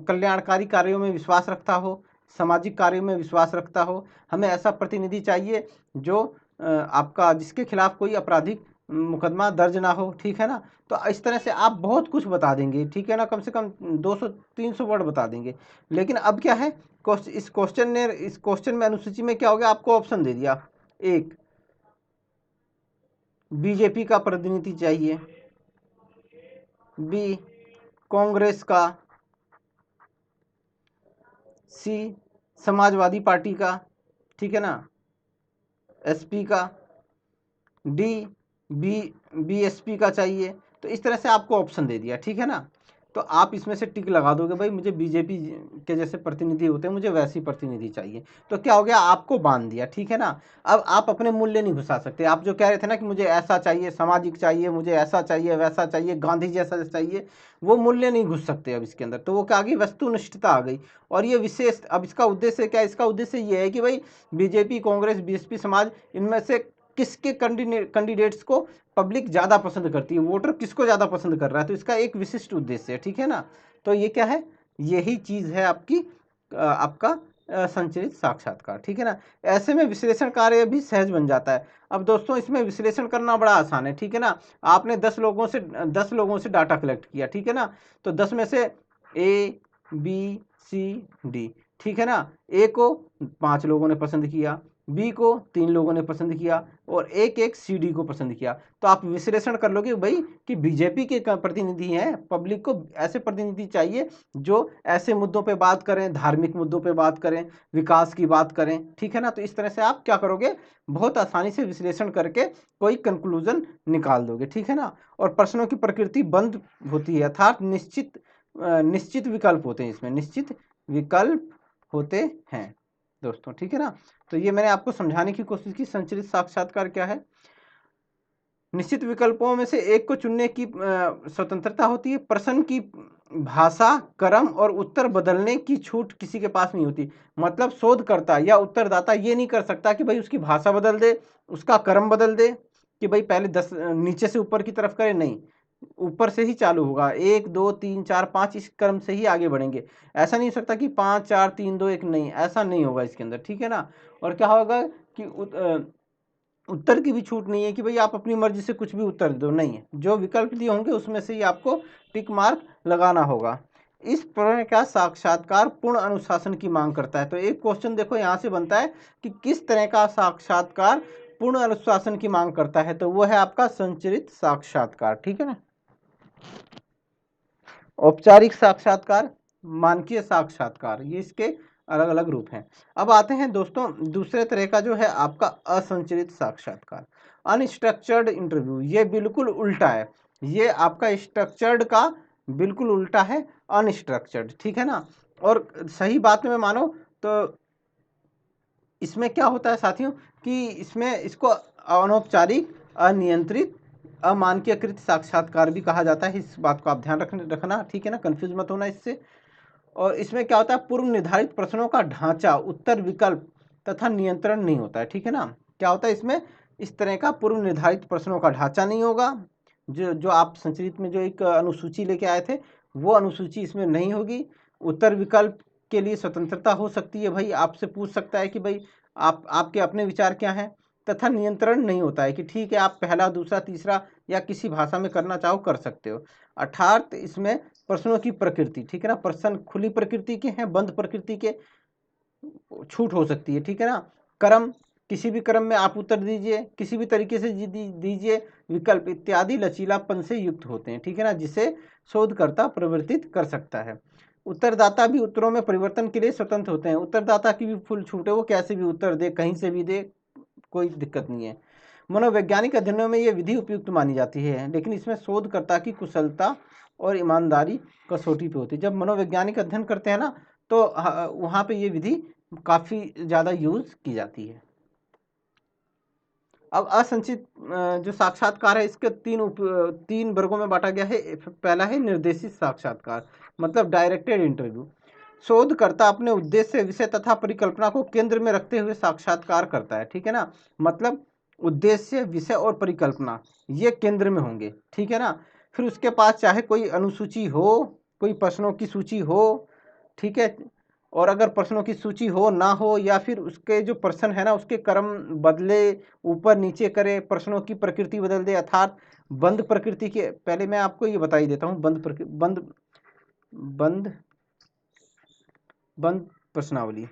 कल्याणकारी कार्यों में विश्वास रखता हो, सामाजिक कार्यों में विश्वास रखता हो, हमें ऐसा प्रतिनिधि चाहिए जो आपका जिसके खिलाफ कोई आपराधिक मुकदमा दर्ज ना हो। ठीक है ना, तो इस तरह से आप बहुत कुछ बता देंगे। ठीक है ना, कम से कम 200-300 वर्ड बता देंगे। लेकिन अब क्या है, इस क्वेश्चन में अनुसूची में क्या हो गया, आपको ऑप्शन दे दिया, एक बीजेपी का प्रतिनिधि चाहिए, बी कांग्रेस का, सी समाजवादी पार्टी का, ठीक है ना, एसपी का, डी बीएसपी का चाहिए। तो इस तरह से आपको ऑप्शन दे दिया। ठीक है ना, तो आप इसमें से टिक लगा दोगे, भाई मुझे बीजेपी के जैसे प्रतिनिधि होते हैं, मुझे वैसी प्रतिनिधि चाहिए। तो क्या हो गया, आपको बांध दिया। ठीक है ना, अब आप अपने मूल्य नहीं घुसा सकते। आप जो कह रहे थे ना कि मुझे ऐसा चाहिए, सामाजिक चाहिए, मुझे ऐसा चाहिए, वैसा चाहिए, गांधी जैसा चाहिए, वो मूल्य नहीं घुस सकते अब इसके अंदर। तो वो क्या आ गई, वस्तुनिष्ठता आ गई। और ये विशेष, अब इसका उद्देश्य क्या है, इसका उद्देश्य ये है कि भाई बीजेपी, कांग्रेस, बीएसपी, समाज, इनमें से किसके कैंडिडेट्स को पब्लिक ज़्यादा पसंद करती है, वोटर किसको ज़्यादा पसंद कर रहा है, तो इसका एक विशिष्ट उद्देश्य है, ठीक है ना। तो ये क्या है, यही चीज़ है आपकी आपका संचरित साक्षात्कार, ठीक है ना। ऐसे में विश्लेषण कार्य भी सहज बन जाता है। अब दोस्तों इसमें विश्लेषण करना बड़ा आसान है, ठीक है ना। आपने 10 लोगों से डाटा कलेक्ट किया, ठीक है ना। तो 10 में से ए बी सी डी, ठीक है ना। ए को 5 लोगों ने पसंद किया, बी को 3 लोगों ने पसंद किया और एक सी डी को पसंद किया। तो आप विश्लेषण कर लोगे भाई कि बीजेपी के प्रतिनिधि हैं, पब्लिक को ऐसे प्रतिनिधि चाहिए जो ऐसे मुद्दों पे बात करें, धार्मिक मुद्दों पे बात करें, विकास की बात करें, ठीक है ना। तो इस तरह से आप क्या करोगे, बहुत आसानी से विश्लेषण करके कोई कंक्लूजन निकाल दोगे, ठीक है ना। और प्रश्नों की प्रकृति बंद होती है, अर्थात निश्चित विकल्प होते हैं, इसमें निश्चित विकल्प होते हैं दोस्तों, ठीक है ना। तो ये मैंने आपको समझाने की कोशिश की संचरित साक्षात्कार क्या है। निश्चित विकल्पों में से एक को चुनने की स्वतंत्रता होती है। प्रश्न की भाषा, क्रम और उत्तर बदलने की छूट किसी के पास नहीं होती। मतलब शोधकर्ता या उत्तरदाता ये नहीं कर सकता कि भाई उसकी भाषा बदल दे, उसका क्रम बदल दे, कि भाई पहले 10 नीचे से ऊपर की तरफ करे, नहीं, ऊपर से ही चालू होगा, 1 2 3 4 5 इस क्रम से ही आगे बढ़ेंगे। ऐसा नहीं हो सकता कि 5 4 3 2 1, नहीं, ऐसा नहीं होगा इसके अंदर, ठीक है ना। और क्या होगा कि उत्तर की भी छूट नहीं है कि भाई आप अपनी मर्जी से कुछ भी उत्तर दो, नहीं है, जो विकल्प दिए होंगे उसमें से ही आपको टिक मार्क लगाना होगा। इस प्रकार का साक्षात्कार पूर्ण अनुशासन की मांग करता है। तो एक क्वेश्चन देखो यहाँ से बनता है कि किस तरह का साक्षात्कार पूर्ण अनुशासन की मांग करता है, तो वो है आपका संचरित साक्षात्कार, ठीक है ना। औपचारिक साक्षात्कार, मानकीय साक्षात्कार, ये इसके अलग अलग रूप हैं। अब आते हैं दोस्तों दूसरे तरह का जो है आपका असंचरित साक्षात्कार, अनस्ट्रक्चर्ड इंटरव्यू। ये बिल्कुल उल्टा है, ये आपका स्ट्रक्चर्ड का बिल्कुल उल्टा है, अनस्ट्रक्चर्ड, ठीक है ना। और सही बात में मानो तो इसमें क्या होता है साथियों कि इसमें इसको अनौपचारिक, अनियंत्रित, अमानकीकृत साक्षात्कार भी कहा जाता है। इस बात को आप ध्यान रखना, ठीक है ना, कंफ्यूज मत होना इससे। और इसमें क्या होता है, पूर्व निर्धारित प्रश्नों का ढांचा, उत्तर विकल्प तथा नियंत्रण नहीं होता है, ठीक है ना। क्या होता है इसमें, इस तरह का पूर्व निर्धारित प्रश्नों का ढांचा नहीं होगा। जो आप संचरित में जो एक अनुसूची लेके आए थे, वो अनुसूची इसमें नहीं होगी। उत्तर विकल्प के लिए स्वतंत्रता हो सकती है, भाई आपसे पूछ सकता है कि भाई आपके अपने विचार क्या हैं। तथा नियंत्रण नहीं होता है कि ठीक है आप पहला, दूसरा, तीसरा या किसी भाषा में करना चाहो कर सकते हो। अर्थात इसमें प्रश्नों की प्रकृति, ठीक है ना, प्रश्न खुली प्रकृति के हैं, बंद प्रकृति के, छूट हो सकती है, ठीक है ना। क्रम, किसी भी क्रम में आप उत्तर दीजिए, किसी भी तरीके से दीजिए। विकल्प इत्यादि लचीलापन से युक्त होते हैं, ठीक है ना, जिसे शोधकर्ता परिवर्तित कर सकता है। उत्तरदाता भी उत्तरों में परिवर्तन के लिए स्वतंत्र होते हैं। उत्तरदाता की भी फुल छूट है, वो कैसे भी उत्तर दे, कहीं से भी दे, कोई दिक्कत नहीं है। मनोवैज्ञानिक अध्ययनों में ये विधि उपयुक्त मानी जाती है, लेकिन इसमें शोधकर्ता की कुशलता और ईमानदारी कसौटी पे होती है। जब मनोवैज्ञानिक अध्ययन करते हैं ना, तो वहाँ पे ये विधि काफ़ी ज़्यादा यूज की जाती है। अब असंचित जो साक्षात्कार है, इसके तीन वर्गों में बांटा गया है। पहला है निर्देशित साक्षात्कार, मतलब डायरेक्टेड इंटरव्यू। शोधकर्ता अपने उद्देश्य, विषय तथा परिकल्पना को केंद्र में रखते हुए साक्षात्कार करता है, ठीक है ना। मतलब उद्देश्य, विषय और परिकल्पना ये केंद्र में होंगे, ठीक है ना। फिर उसके पास चाहे कोई अनुसूची हो, कोई प्रश्नों की सूची हो, ठीक है, और अगर प्रश्नों की सूची हो ना हो, या फिर उसके जो प्रश्न है ना उसके क्रम बदले, ऊपर नीचे करे, प्रश्नों की प्रकृति बदल दे, अर्थात बंद प्रकृति के, पहले मैं आपको ये बता ही देता हूँ, बंद प्रश्नावली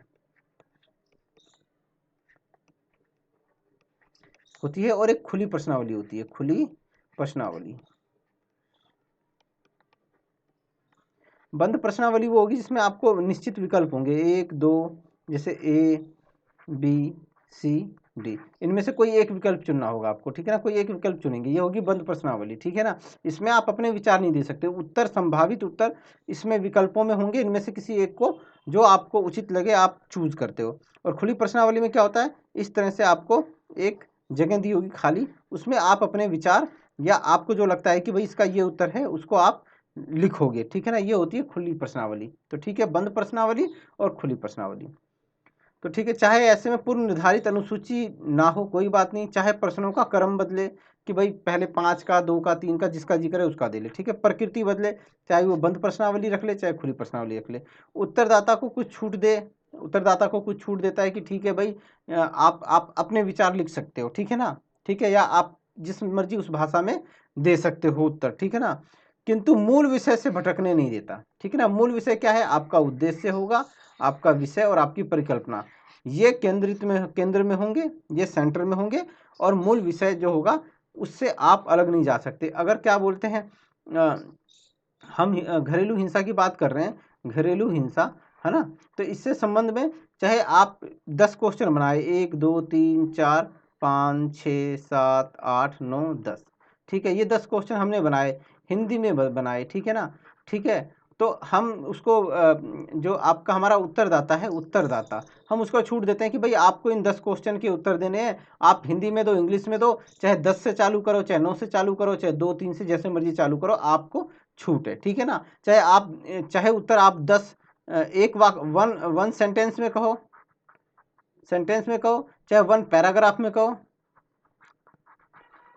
होती है और एक खुली प्रश्नावली होती है, खुली प्रश्नावली। बंद प्रश्नावली वो होगी जिसमें आपको निश्चित विकल्प होंगे, 1 2, जैसे ए बी सी डी, इनमें से कोई एक विकल्प चुनना होगा आपको, ठीक है ना, कोई एक विकल्प चुनेंगे, ये होगी बंद प्रश्नावली, ठीक है ना। इसमें आप अपने विचार नहीं दे सकते, उत्तर, संभावित उत्तर इसमें विकल्पों में होंगे, इनमें से किसी एक को जो आपको उचित लगे आप चूज करते हो। और खुली प्रश्नावली में क्या होता है, इस तरह से आपको एक जगह दी होगी खाली, उसमें आप अपने विचार या आपको जो लगता है कि भाई इसका ये उत्तर है उसको आप लिखोगे, ठीक है ना। ये होती है खुली प्रश्नावली। तो ठीक है, बंद प्रश्नावली और खुली प्रश्नावली। तो ठीक है, चाहे ऐसे में पूर्व निर्धारित अनुसूची ना हो कोई बात नहीं, चाहे प्रश्नों का क्रम बदले कि भाई पहले 5 का, 2 का, 3 का, जिसका जी करे उसका दे ले, ठीक है, प्रकृति बदले, चाहे वो बंद प्रश्नावली रख ले चाहे खुली प्रश्नावली रख ले। उत्तरदाता को कुछ छूट दे, उत्तरदाता को कुछ छूट देता है कि ठीक है भाई आप अपने विचार लिख सकते हो, ठीक है ना, ठीक है, या आप जिस मर्जी उस भाषा में दे सकते हो उत्तर, ठीक है ना, किंतु मूल विषय से भटकने नहीं देता, ठीक है ना। मूल विषय क्या है, आपका उद्देश्य होगा, आपका विषय और आपकी परिकल्पना, ये केंद्र में होंगे, ये सेंटर में होंगे, और मूल विषय जो होगा उससे आप अलग नहीं जा सकते। अगर क्या बोलते हैं हम घरेलू हिंसा की बात कर रहे हैं, घरेलू हिंसा, है ना, तो इससे संबंध में चाहे आप 10 क्वेश्चन बनाए, 1 2 3 4 5 6 7 8 9 10, ठीक है, ये 10 क्वेश्चन हमने बनाए, हिंदी में बनाए, ठीक है ना, ठीक है, तो हम उसको जो आपका हमारा उत्तरदाता है, उत्तरदाता, हम उसको छूट देते हैं कि भाई आपको इन 10 क्वेश्चन के उत्तर देने हैं, आप हिंदी में दो, इंग्लिश में दो, चाहे 10 से चालू करो, चाहे 9 से चालू करो, चाहे 2 3 से जैसे मर्जी चालू करो, आपको छूट है, ठीक है ना। चाहे उत्तर आप 10 एक वाक वन सेंटेंस में कहो, चाहे 1 पैराग्राफ में कहो,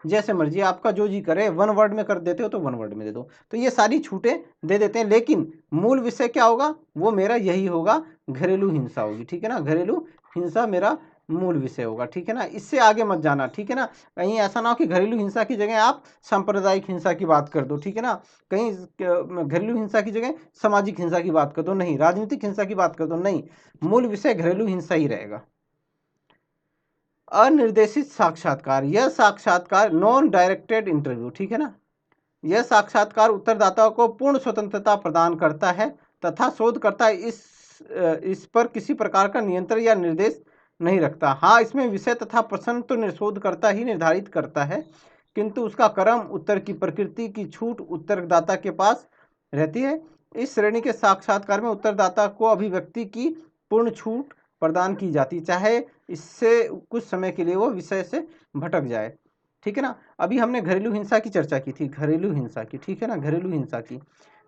जैसे मर्जी आपका जो जी करे, 1 वर्ड में कर देते हो तो 1 वर्ड में दे दो, तो ये सारी छूटें दे देते हैं, लेकिन मूल विषय क्या होगा, वो मेरा यही होगा, घरेलू हिंसा होगी, ठीक है ना, घरेलू हिंसा मेरा मूल विषय होगा, ठीक है ना, इससे आगे मत जाना, ठीक है ना, कहीं ऐसा ना हो कि घरेलू हिंसा की जगह आप सांप्रदायिक हिंसा की बात कर दो, ठीक है ना, कहीं घरेलू हिंसा की जगह सामाजिक हिंसा की बात कर दो, नहीं, राजनीतिक हिंसा की बात कर दो, नहीं, मूल विषय घरेलू हिंसा ही रहेगा। अनिर्देशित साक्षात्कार, यह साक्षात्कार नॉन डायरेक्टेड इंटरव्यू, ठीक है ना, यह साक्षात्कार उत्तरदाताओं को पूर्ण स्वतंत्रता प्रदान करता है तथा शोधकर्ता इस पर किसी प्रकार का नियंत्रण या निर्देश नहीं रखता। हाँ, इसमें विषय तथा प्रश्न तो शोधकर्ता ही निर्धारित करता है, किंतु उसका क्रम, उत्तर की प्रकृति की छूट उत्तरदाता के पास रहती है। इस श्रेणी के साक्षात्कार में उत्तरदाता को अभिव्यक्ति की पूर्ण छूट प्रदान की जाती, चाहे इससे कुछ समय के लिए वो विषय से भटक जाए, ठीक है ना। अभी हमने घरेलू हिंसा की चर्चा की थी, घरेलू हिंसा की, ठीक है ना, घरेलू हिंसा की,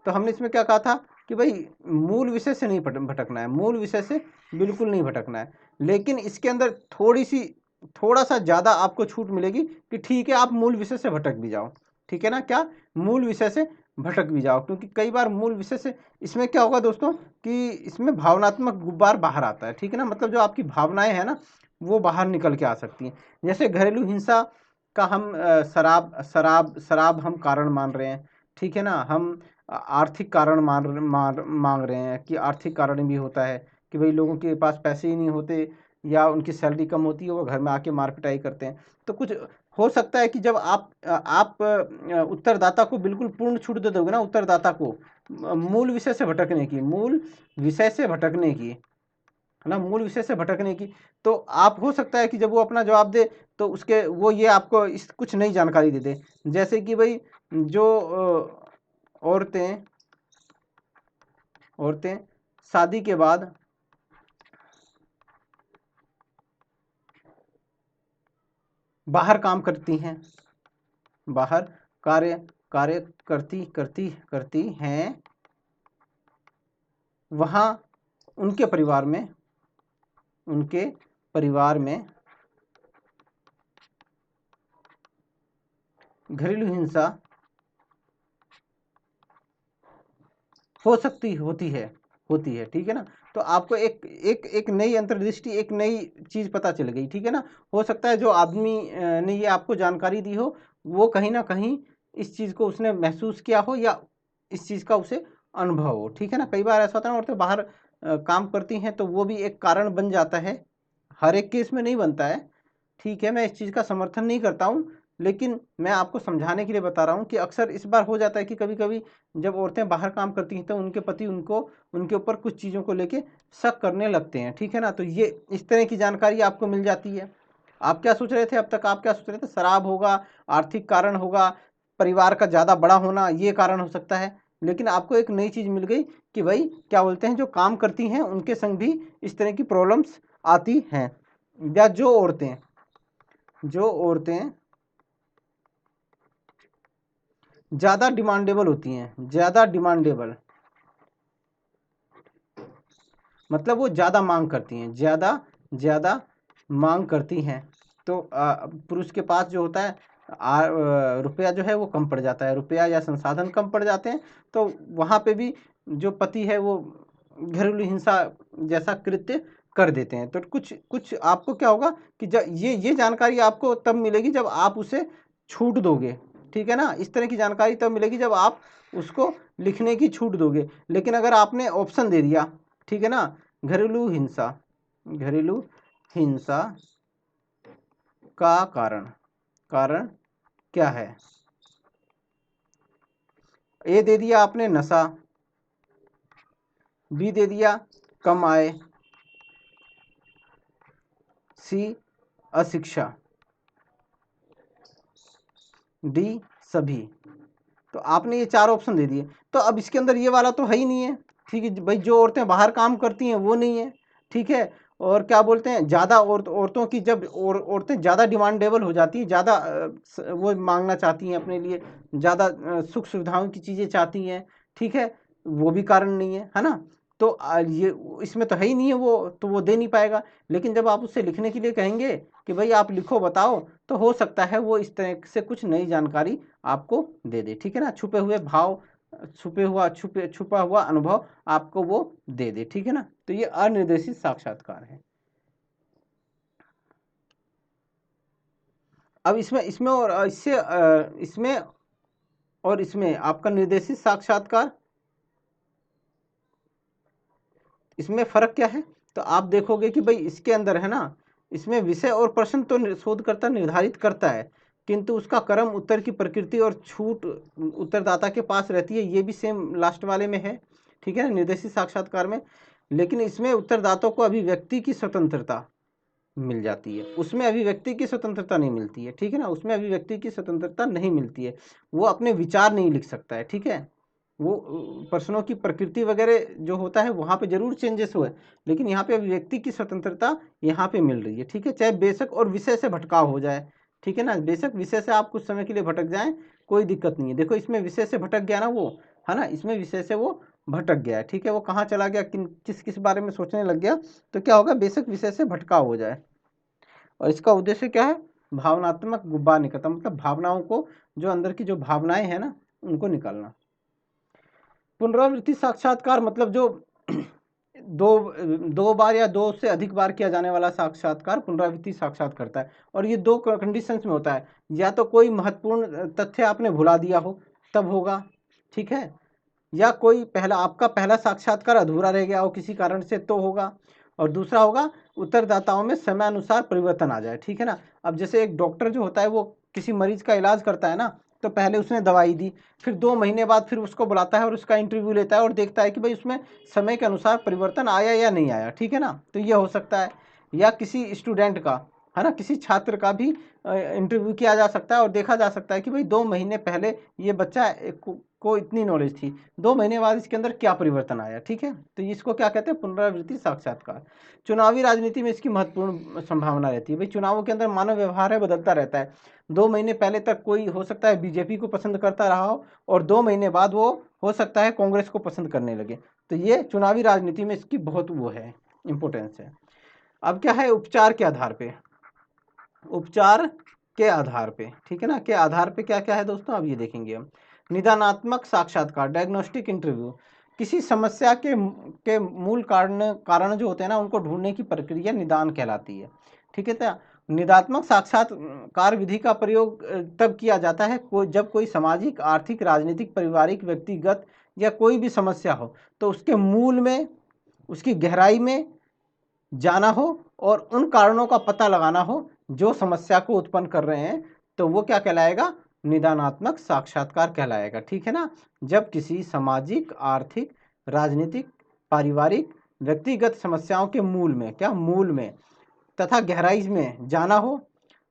तो हमने इसमें क्या कहा था कि भाई मूल विषय से नहीं भटकना है, मूल विषय से बिल्कुल नहीं भटकना है, लेकिन इसके अंदर थोड़ा सा ज़्यादा आपको छूट मिलेगी कि ठीक है आप मूल विषय से भटक भी जाओ, ठीक है ना, क्या मूल विषय से भटक भी जाओ, क्योंकि कई बार मूल विषय से इसमें क्या होगा दोस्तों कि इसमें भावनात्मक गुब्बार बाहर आता है, ठीक है ना, मतलब जो आपकी भावनाएं हैं ना वो बाहर निकल के आ सकती हैं। जैसे घरेलू हिंसा का हम शराब हम कारण मान रहे हैं, ठीक है ना, हम आर्थिक कारण मांग रहे हैं कि आर्थिक कारण भी होता है कि भाई लोगों के पास पैसे ही नहीं होते या उनकी सैलरी कम होती है, वो घर में आके मार पिटाई करते हैं, तो कुछ हो सकता है कि जब आप उत्तरदाता को बिल्कुल पूर्ण छूट दे दोगे ना, उत्तरदाता को मूल विषय से भटकने की, मूल विषय से भटकने की, है ना, मूल विषय से भटकने की, तो आप हो सकता है कि जब वो अपना जवाब दे तो उसके वो ये आपको इस कुछ नई जानकारी दे दे, जैसे कि भाई जो औरतें औरतें शादी के बाद बाहर काम करती हैं, बाहर कार्य कार्य करती करती करती हैं, वहाँ उनके परिवार में घरेलू हिंसा हो सकती होती है, ठीक है ना, तो आपको एक नई अंतर्दृष्टि, एक नई चीज पता चल गई, ठीक है ना। हो सकता है जो आदमी ने ये आपको जानकारी दी हो वो कहीं ना कहीं इस चीज को उसने महसूस किया हो या इस चीज का उसे अनुभव हो, ठीक है ना। कई बार ऐसा होता है औरतें बाहर काम करती हैं तो वो भी एक कारण बन जाता है, हर एक केस में नहीं बनता है, ठीक है, मैं इस चीज़ का समर्थन नहीं करता हूँ, लेकिन मैं आपको समझाने के लिए बता रहा हूँ कि अक्सर इस बार हो जाता है कि कभी कभी जब औरतें बाहर काम करती हैं तो उनके पति उनके ऊपर कुछ चीज़ों को लेके शक करने लगते हैं, ठीक है ना, तो ये इस तरह की जानकारी आपको मिल जाती है। आप क्या सोच रहे थे अब तक, आप क्या सोच रहे थे, शराब होगा, आर्थिक कारण होगा, परिवार का ज़्यादा बड़ा होना, ये कारण हो सकता है, लेकिन आपको एक नई चीज़ मिल गई कि भाई क्या बोलते हैं, जो काम करती हैं उनके संग भी इस तरह की प्रॉब्लम्स आती हैं, या जो औरतें ज़्यादा डिमांडेबल होती हैं, ज़्यादा डिमांडेबल, मतलब वो ज़्यादा मांग करती हैं, ज़्यादा मांग करती हैं। तो पुरुष के पास जो होता है रुपया जो है वो कम पड़ जाता है, रुपया या संसाधन कम पड़ जाते हैं। तो वहाँ पे भी जो पति है वो घरेलू हिंसा जैसा कृत्य कर देते हैं। तो कुछ कुछ आपको क्या होगा कि जब ये जानकारी आपको तब मिलेगी जब आप उसे छूट दोगे, ठीक है ना। इस तरह की जानकारी तब मिलेगी जब आप उसको लिखने की छूट दोगे। लेकिन अगर आपने ऑप्शन दे दिया, ठीक है ना, घरेलू हिंसा का कारण क्या है, ए दे दिया आपने नशा, बी दे दिया कम आय, सी अशिक्षा, डी सभी। तो आपने ये 4 ऑप्शन दे दिए। तो अब इसके अंदर ये वाला तो है ही नहीं है, ठीक है भाई। जो औरतें बाहर काम करती हैं वो नहीं है, ठीक है। और क्या बोलते हैं, ज़्यादा औरतों की जब औरतें ज़्यादा डिमांडेबल हो जाती हैं, ज़्यादा वो मांगना चाहती हैं अपने लिए, ज़्यादा सुख सुविधाओं की चीज़ें चाहती हैं, ठीक है, वो भी कारण नहीं है ना। तो ये इसमें तो है ही नहीं है वो, तो वो दे नहीं पाएगा। लेकिन जब आप उससे लिखने के लिए कहेंगे कि भाई आप लिखो बताओ, तो हो सकता है वो इस तरह से कुछ नई जानकारी आपको दे दे, ठीक है ना। छुपे हुए भाव, छुपा हुआ अनुभव आपको वो दे दे, ठीक है ना। तो ये अनिर्देशित साक्षात्कार है। अब इसमें इसमें और इससे इसमें और इसमें आपका निर्देशित साक्षात्कार, इसमें फर्क क्या है। तो आप देखोगे कि भाई इसके अंदर है ना, इसमें विषय और प्रश्न तो शोधकर्ता निर्धारित करता है, किंतु उसका क्रम, उत्तर की प्रकृति और छूट उत्तरदाता के पास रहती है। ये भी सेम लास्ट वाले में है, ठीक है ना, निर्देशित साक्षात्कार में। लेकिन इसमें उत्तरदाता को अभिव्यक्ति की स्वतंत्रता मिल जाती है, उसमें अभिव्यक्ति की स्वतंत्रता नहीं मिलती है, ठीक है ना। उसमें अभिव्यक्ति की स्वतंत्रता नहीं मिलती है, वो अपने विचार नहीं लिख सकता है, ठीक है। वो प्रश्नों की प्रकृति वगैरह जो होता है वहाँ पे जरूर चेंजेस हुए, लेकिन यहाँ पे अभिव्यक्ति की स्वतंत्रता यहाँ पे मिल रही है, ठीक है। चाहे बेशक और विषय से भटकाव हो जाए, ठीक है ना, बेशक विषय से आप कुछ समय के लिए भटक जाएं, कोई दिक्कत नहीं है। देखो इसमें विषय से भटक गया ना वो, है ना, इसमें विषय से वो भटक गया है, ठीक है। वो कहाँ चला गया, किस किस बारे में सोचने लग गया, तो क्या होगा, बेशक विषय से भटकाव हो जाए। और इसका उद्देश्य क्या है, भावनात्मक गुब्बार निकलता, मतलब भावनाओं को, जो अंदर की जो भावनाएं हैं ना, उनको निकालना। पुनरावृत्ति साक्षात्कार मतलब जो दो बार या दो से अधिक बार किया जाने वाला साक्षात्कार पुनरावृत्ति साक्षात करता है। और ये दो कंडीशंस में होता है, या तो कोई महत्वपूर्ण तथ्य आपने भुला दिया हो तब होगा, ठीक है, या कोई आपका पहला साक्षात्कार अधूरा रह गया हो किसी कारण से तो होगा, और दूसरा होगा उत्तरदाताओं में समय अनुसार परिवर्तन आ जाए, ठीक है ना। अब जैसे एक डॉक्टर जो होता है वो किसी मरीज का इलाज करता है ना, तो पहले उसने दवाई दी, फिर 2 महीने बाद फिर उसको बुलाता है और उसका इंटरव्यू लेता है और देखता है कि भाई उसमें समय के अनुसार परिवर्तन आया या नहीं आया, ठीक है ना। तो ये हो सकता है। या किसी स्टूडेंट का, है ना, किसी छात्र का भी इंटरव्यू किया जा सकता है और देखा जा सकता है कि भाई 2 महीने पहले ये बच्चा को इतनी नॉलेज थी, 2 महीने बाद इसके अंदर क्या परिवर्तन आया, ठीक है। तो इसको क्या कहते हैं, पुनरावृत्ति साक्षात्कार। चुनावी राजनीति में इसकी महत्वपूर्ण संभावना रहती है। भाई चुनावों के अंदर मानव व्यवहार है, बदलता रहता है। 2 महीने पहले तक कोई हो सकता है बीजेपी को पसंद करता रहा हो, और 2 महीने बाद वो हो सकता है कांग्रेस को पसंद करने लगे। तो ये चुनावी राजनीति में इसकी बहुत वो है, इंपॉर्टेंस है। अब क्या है, उपचार के आधार पे, उपचार के आधार पे, ठीक है ना, के आधार पे क्या क्या है दोस्तों, अब ये देखेंगे हम। निदानात्मक साक्षात्कार, डायग्नोस्टिक इंटरव्यू, किसी समस्या के मूल कारण जो होते हैं ना, उनको ढूंढने की प्रक्रिया निदान कहलाती है, ठीक है। तो निदात्मक साक्षात्कार विधि का प्रयोग तब किया जाता है जब कोई सामाजिक, आर्थिक, राजनीतिक, पारिवारिक, व्यक्तिगत या कोई भी समस्या हो, तो उसके मूल में, उसकी गहराई में जाना हो और उन कारणों का पता लगाना हो जो समस्या को उत्पन्न कर रहे हैं, तो वो क्या कहलाएगा, निदानात्मक साक्षात्कार कहलाएगा, ठीक है ना। जब किसी सामाजिक, आर्थिक, राजनीतिक, पारिवारिक, व्यक्तिगत समस्याओं के मूल में, क्या मूल में तथा गहराई में जाना हो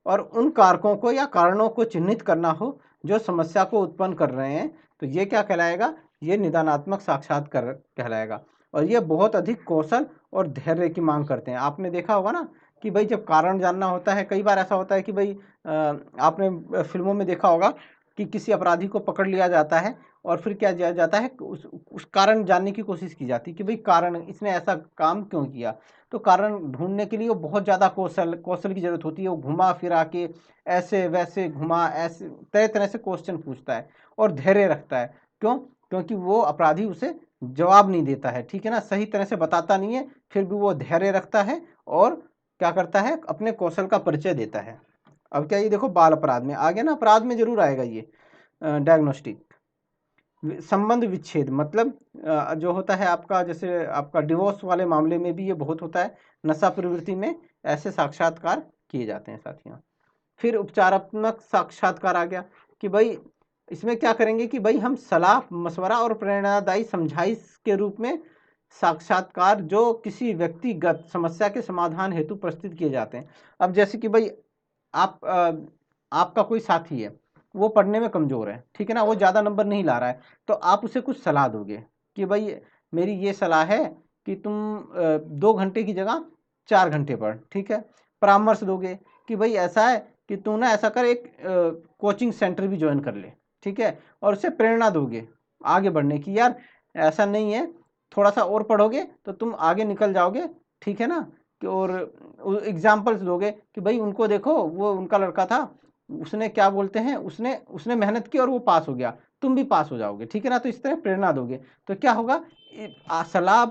और उन कारकों को या कारणों को चिन्हित करना हो जो समस्या को उत्पन्न कर रहे हैं, तो ये क्या कहलाएगा, ये निदानात्मक साक्षात्कार कहलाएगा। और ये बहुत अधिक कौशल और धैर्य की मांग करते हैं। आपने देखा होगा ना कि भाई जब कारण जानना होता है, कई बार ऐसा होता है कि भाई आपने फिल्मों में देखा होगा कि किसी अपराधी को पकड़ लिया जाता है और फिर क्या किया जाता है, उस कारण जानने की कोशिश की जाती है कि भाई कारण इसने ऐसा काम क्यों किया। तो कारण ढूंढने के लिए वो बहुत ज़्यादा कौशल की जरूरत होती है। वो घुमा फिरा के ऐसे वैसे घुमा ऐसे तरह तरह से क्वेश्चन पूछता है और धैर्य रखता है। क्यों? क्योंकि वो अपराधी उसे जवाब नहीं देता है, ठीक है ना, सही तरह से बताता नहीं है, फिर भी वो धैर्य रखता है और क्या करता है, अपने कौशल का परिचय देता है। अब क्या ये देखो बाल अपराध में आ गया ना, अपराध में जरूर आएगा ये डायग्नोस्टिक। संबंध विच्छेद मतलब जो होता है आपका, जैसे आपका डिवोर्स वाले मामले में भी ये बहुत होता है, नशा प्रवृत्ति में ऐसे साक्षात्कार किए जाते हैं साथियों। फिर उपचारात्मक साक्षात्कार आ गया कि भाई इसमें क्या करेंगे कि भाई हम सलाह मशवरा और प्रेरणादायी समझाइश के रूप में साक्षात्कार जो किसी व्यक्तिगत समस्या के समाधान हेतु प्रस्तुत किए जाते हैं। अब जैसे कि भाई आपका कोई साथी है, वो पढ़ने में कमजोर है, ठीक है ना, वो ज़्यादा नंबर नहीं ला रहा है, तो आप उसे कुछ सलाह दोगे कि भाई मेरी ये सलाह है कि तुम 2 घंटे की जगह 4 घंटे पढ़, ठीक है। परामर्श दोगे कि भाई ऐसा है कि तू ना ऐसा कर, एक कोचिंग सेंटर भी ज्वाइन कर ले, ठीक है, और उसे प्रेरणा दोगे आगे बढ़ने की, यार ऐसा नहीं है, थोड़ा सा और पढ़ोगे तो तुम आगे निकल जाओगे, ठीक है ना। और एग्जाम्पल्स दोगे कि भाई उनको देखो, वो उनका लड़का था, उसने क्या बोलते हैं, उसने उसने मेहनत की और वो पास हो गया, तुम भी पास हो जाओगे, ठीक है ना। तो इस तरह प्रेरणा दोगे तो क्या होगा, सलाह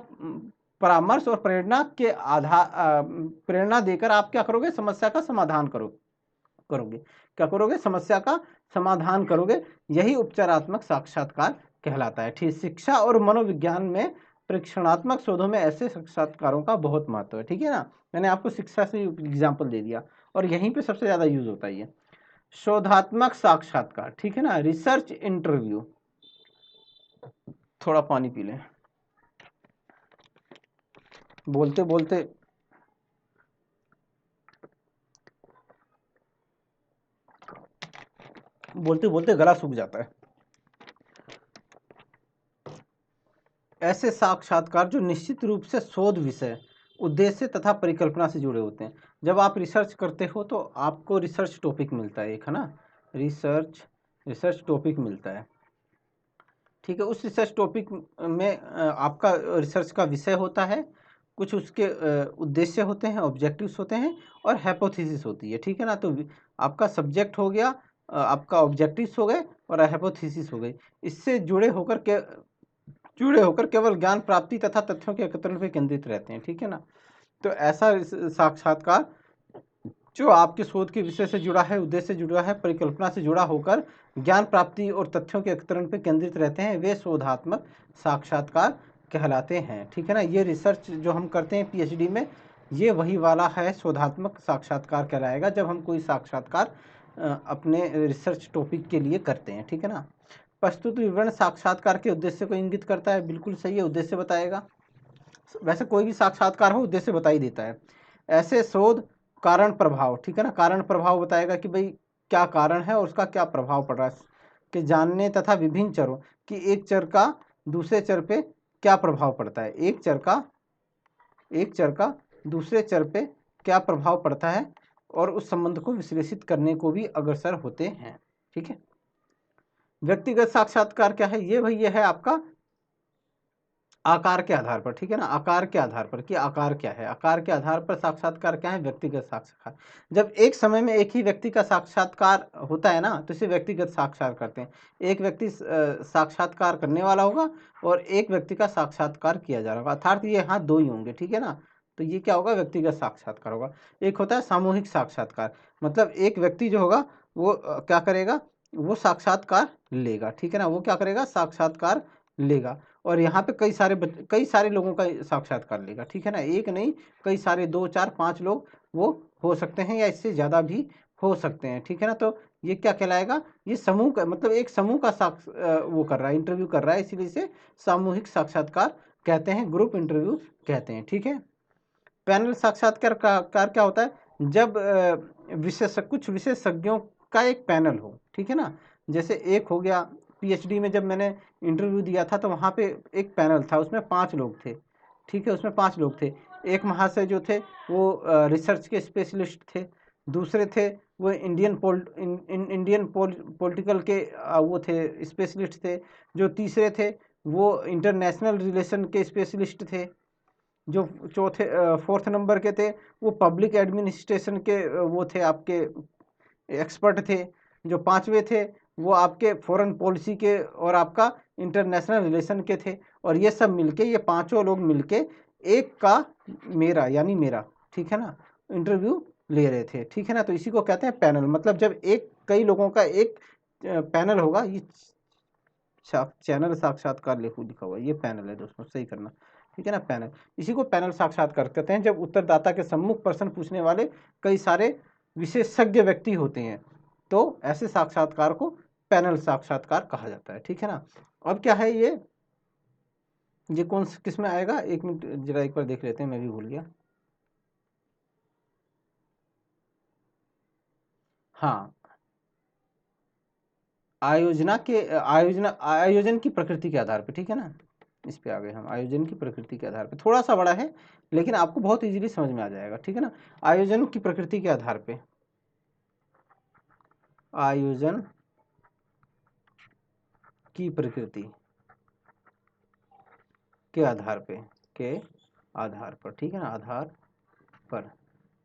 परामर्श और प्रेरणा के आधार प्रेरणा देकर आप क्या करोगे, समस्या का समाधान करोगे, क्या करोगे, समस्या का समाधान करोगे। यही उपचारात्मक साक्षात्कार कहलाता है। ठीक, शिक्षा और मनोविज्ञान में परीक्षणात्मक शोधों में ऐसे साक्षात्कारों का बहुत महत्व है, ठीक है ना। मैंने आपको शिक्षा से एग्जाम्पल दे दिया और यहीं पे सबसे ज्यादा यूज होता है ये शोधात्मक साक्षात्कार, ठीक है ना, रिसर्च इंटरव्यू। थोड़ा पानी पी लें, बोलते बोलते बोलते बोलते गला सूख जाता है। ऐसे साक्षात्कार जो निश्चित रूप से शोध विषय, उद्देश्य तथा परिकल्पना से जुड़े होते हैं। जब आप रिसर्च करते हो तो आपको रिसर्च टॉपिक मिलता है एक, है ना, रिसर्च टॉपिक मिलता है, ठीक है। उस रिसर्च टॉपिक में आपका रिसर्च का विषय होता है, कुछ उसके उद्देश्य होते हैं, ऑब्जेक्टिव्स होते हैं और हाइपोथेसिस होती है, ठीक है ना। तो आपका सब्जेक्ट हो गया, आपका ऑब्जेक्टिव्स हो गए और हाइपोथेसिस हो गई। इससे जुड़े होकर केवल ज्ञान प्राप्ति तथा तथ्यों के एकत्रण पर केंद्रित रहते हैं, ठीक है ना। तो ऐसा साक्षात्कार जो आपके शोध के विषय से जुड़ा है, उद्देश्य से जुड़ा है, परिकल्पना से जुड़ा होकर ज्ञान प्राप्ति और तथ्यों के एकत्रण पर केंद्रित रहते हैं, वे शोधात्मक साक्षात्कार कहलाते हैं, ठीक है ना। ये रिसर्च जो हम करते हैं पीएचडी में, ये वही वाला है, शोधात्मक साक्षात्कार कहलाएगा, जब हम कोई साक्षात्कार अपने रिसर्च टॉपिक के लिए करते हैं, ठीक है ना। प्रस्तुत विवरण साक्षात्कार के उद्देश्य को इंगित करता है, बिल्कुल सही है, उद्देश्य बताएगा। वैसे कोई भी साक्षात्कार हो उद्देश्य बता ही देता है। ऐसे शोध कारण प्रभाव, ठीक है ना, कारण प्रभाव बताएगा कि भाई क्या कारण है और उसका क्या प्रभाव पड़ रहा है, कि जानने तथा विभिन्न चरों कि एक चर का दूसरे चर पे क्या प्रभाव पड़ता है, एक चर का दूसरे चर पे क्या प्रभाव पड़ता है, और उस संबंध को विश्लेषित करने को भी अग्रसर होते हैं, ठीक है। व्यक्तिगत साक्षात्कार क्या है, ये भाई ये है आपका आकार के आधार पर, ठीक है ना, आकार के आधार पर कि आकार क्या है, आकार के आधार पर साक्षात्कार क्या है, व्यक्तिगत साक्षात्कार। जब एक समय में एक ही व्यक्ति का साक्षात्कार होता है ना, तो इसे व्यक्तिगत साक्षात्कार करते हैं। एक व्यक्ति साक्षात्कार करने वाला होगा और एक व्यक्ति का साक्षात्कार किया जा रहा होगा, अर्थात ये यहाँ दो ही होंगे, ठीक है ना। तो ये क्या होगा, व्यक्तिगत साक्षात्कार होगा। एक होता है सामूहिक साक्षात्कार, मतलब एक व्यक्ति जो होगा वो क्या करेगा, वो साक्षात्कार लेगा, ठीक है ना, वो क्या करेगा, साक्षात्कार लेगा। और यहाँ पे कई सारे लोगों का साक्षात्कार लेगा, ठीक है ना, एक नहीं, कई सारे, 2 4 5 लोग वो हो सकते हैं या इससे ज़्यादा भी हो सकते हैं, ठीक है ना। तो ये क्या कहलाएगा, ये समूह का मतलब एक समूह का वो कर रहा है, इंटरव्यू कर रहा है, इसीलिए इसे सामूहिक साक्षात्कार कहते हैं, ग्रुप इंटरव्यू कहते हैं, ठीक है। पैनल साक्षात्कार क्या होता है, जब कुछ विशेषज्ञों का एक पैनल हो, ठीक है ना। जैसे एक हो गया पीएचडी में, जब मैंने इंटरव्यू दिया था तो वहाँ पे एक पैनल था, उसमें 5 लोग थे, ठीक है, उसमें 5 लोग थे। एक महाशय जो थे वो रिसर्च के स्पेशलिस्ट थे, दूसरे थे वो इंडियन पॉलिटिकल के वो थे, स्पेशलिस्ट थे। जो तीसरे थे वो इंटरनेशनल रिलेशन के स्पेशलिस्ट थे। जो चौथे फोर्थ नंबर के थे वो पब्लिक एडमिनिस्ट्रेशन के वो थे, आपके एक्सपर्ट थे। जो पांचवे थे वो आपके फॉरेन पॉलिसी के और आपका इंटरनेशनल रिलेशन के थे। और ये सब मिलके, ये पांचों लोग मिलके एक का मेरा यानी मेरा, ठीक है ना, इंटरव्यू ले रहे थे, ठीक है ना। तो इसी को कहते हैं पैनल। मतलब जब एक कई लोगों का एक पैनल होगा, ये चैनल साक्षात्कार लिखा हुआ, ये पैनल है दोस्तों, सही करना, ठीक है ना, पैनल। इसी को पैनल साक्षात्कार कहते हैं, जब उत्तरदाता के सम्मुख प्रश्न पूछने वाले कई सारे विशेषज्ञ व्यक्ति होते हैं, तो ऐसे साक्षात्कार को पैनल साक्षात्कार कहा जाता है, ठीक है ना। अब क्या है ये कौन किस में आएगा, एक मिनट जरा एक बार देख लेते हैं, मैं भी भूल गया। हाँ, आयोजन की प्रकृति के आधार पे, ठीक है ना, इस पे आ गए हम। आयोजन की प्रकृति के आधार पे, थोड़ा सा बड़ा है लेकिन आपको बहुत इजीली समझ में आ जाएगा, ठीक है ना। आयोजन की प्रकृति के आधार पे, आयोजन की प्रकृति के आधार पे, के आधार पर, ठीक है ना, आधार पर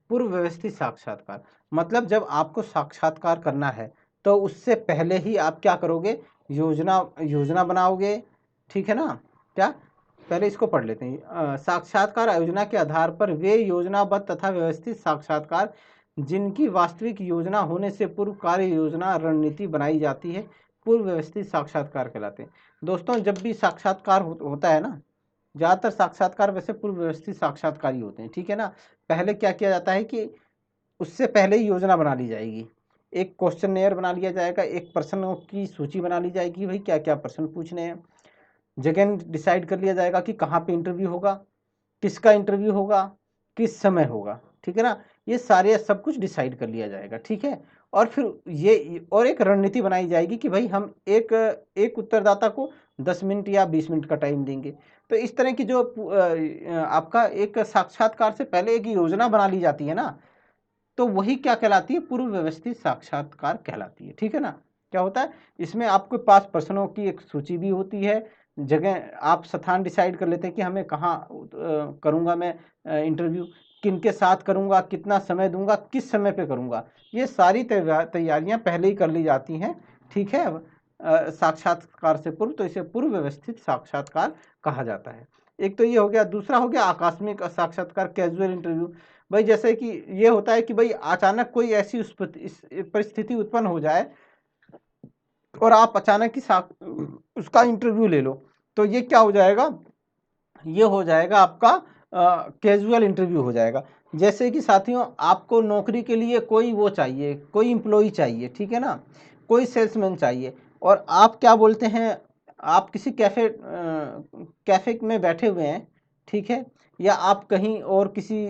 पूर्व व्यवस्थित साक्षात्कार। मतलब जब आपको साक्षात्कार करना है तो उससे पहले ही आप क्या करोगे, योजना बनाओगे, ठीक है ना। क्या, पहले इसको पढ़ लेते हैं। साक्षात्कार आयोजना के आधार पर वे योजनाबद्ध तथा व्यवस्थित साक्षात्कार जिनकी वास्तविक योजना होने से पूर्व कार्य योजना रणनीति बनाई जाती है, पूर्व व्यवस्थित साक्षात्कार कहलाते हैं। दोस्तों जब भी साक्षात्कार होता है ना, ज़्यादातर साक्षात्कार वैसे पूर्व व्यवस्थित साक्षात्कार ही होते हैं, ठीक है ना। पहले क्या किया जाता है कि उससे पहले ही योजना बना ली जाएगी, एक क्वेश्चनेयर बना लिया जाएगा, एक प्रश्नों की सूची बना ली जाएगी, भाई क्या क्या प्रश्न पूछने हैं। जगह डिसाइड कर लिया जाएगा कि कहाँ पे इंटरव्यू होगा, किसका इंटरव्यू होगा, किस समय होगा, ठीक है ना। ये सारे सब कुछ डिसाइड कर लिया जाएगा, ठीक है। और फिर ये और एक रणनीति बनाई जाएगी कि भाई हम एक उत्तरदाता को 10 मिनट या 20 मिनट का टाइम देंगे। तो इस तरह की जो आपका एक साक्षात्कार से पहले एक योजना बना ली जाती है ना, तो वही क्या कहलाती है, पूर्व व्यवस्थित साक्षात्कार कहलाती है, ठीक है ना। क्या होता है, इसमें आपके पास प्रश्नों की एक सूची भी होती है, जगह आप स्थान डिसाइड कर लेते हैं कि हमें कहाँ करूँगा मैं इंटरव्यू, किन के साथ करूँगा, कितना समय दूंगा, किस समय पे करूँगा। ये सारी तैयारियां पहले ही कर ली जाती हैं, ठीक है, साक्षात्कार से पूर्व। तो इसे पूर्व व्यवस्थित साक्षात्कार कहा जाता है। एक तो ये हो गया। दूसरा हो गया आकस्मिक साक्षात्कार, कैजुअल इंटरव्यू। भाई जैसे कि ये होता है कि भाई अचानक कोई ऐसी परिस्थिति उत्पन्न हो जाए और आप अचानक ही उसका इंटरव्यू ले लो, तो ये क्या हो जाएगा, ये हो जाएगा आपका कैजुअल इंटरव्यू हो जाएगा। जैसे कि साथियों आपको नौकरी के लिए कोई वो चाहिए, कोई इम्प्लॉई चाहिए, ठीक है ना, कोई सेल्समैन चाहिए, और आप क्या बोलते हैं, आप किसी कैफे में बैठे हुए हैं, ठीक है, या आप कहीं और किसी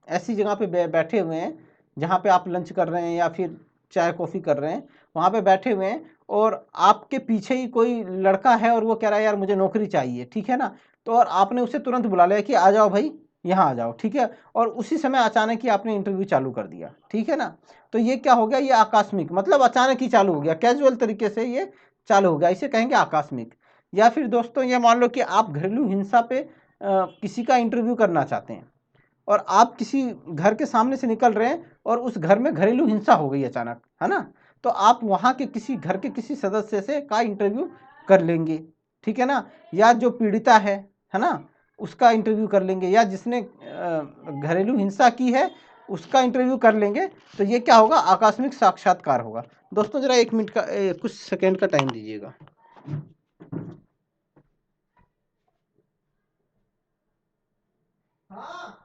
ऐसी जगह पे बैठे हुए हैं जहाँ पे आप लंच कर रहे हैं या फिर चाय कॉफ़ी कर रहे हैं, वहाँ पे बैठे हुए हैं, और आपके पीछे ही कोई लड़का है और वो कह रहा है यार मुझे नौकरी चाहिए, ठीक है ना। तो और आपने उसे तुरंत बुला लिया कि आ जाओ भाई, यहाँ आ जाओ, ठीक है, और उसी समय अचानक ही आपने इंटरव्यू चालू कर दिया, ठीक है ना। तो ये क्या हो गया, ये आकस्मिक, मतलब अचानक ही चालू हो गया, कैजुअल तरीके से ये चालू हो गया, इसे कहेंगे आकस्मिक। या फिर दोस्तों ये मान लो कि आप घरेलू हिंसा पे किसी का इंटरव्यू करना चाहते हैं, और आप किसी घर के सामने से निकल रहे हैं और उस घर में घरेलू हिंसा हो गई अचानक, है ना, तो आप वहाँ के किसी घर के किसी सदस्य से का इंटरव्यू कर लेंगे, ठीक है ना। या जो पीड़िता है ना, उसका इंटरव्यू कर लेंगे, या जिसने घरेलू हिंसा की है उसका इंटरव्यू कर लेंगे। तो ये क्या होगा, आकस्मिक साक्षात्कार होगा। दोस्तों जरा 1 मिनट का कुछ सेकेंड का टाइम दीजिएगा। हाँ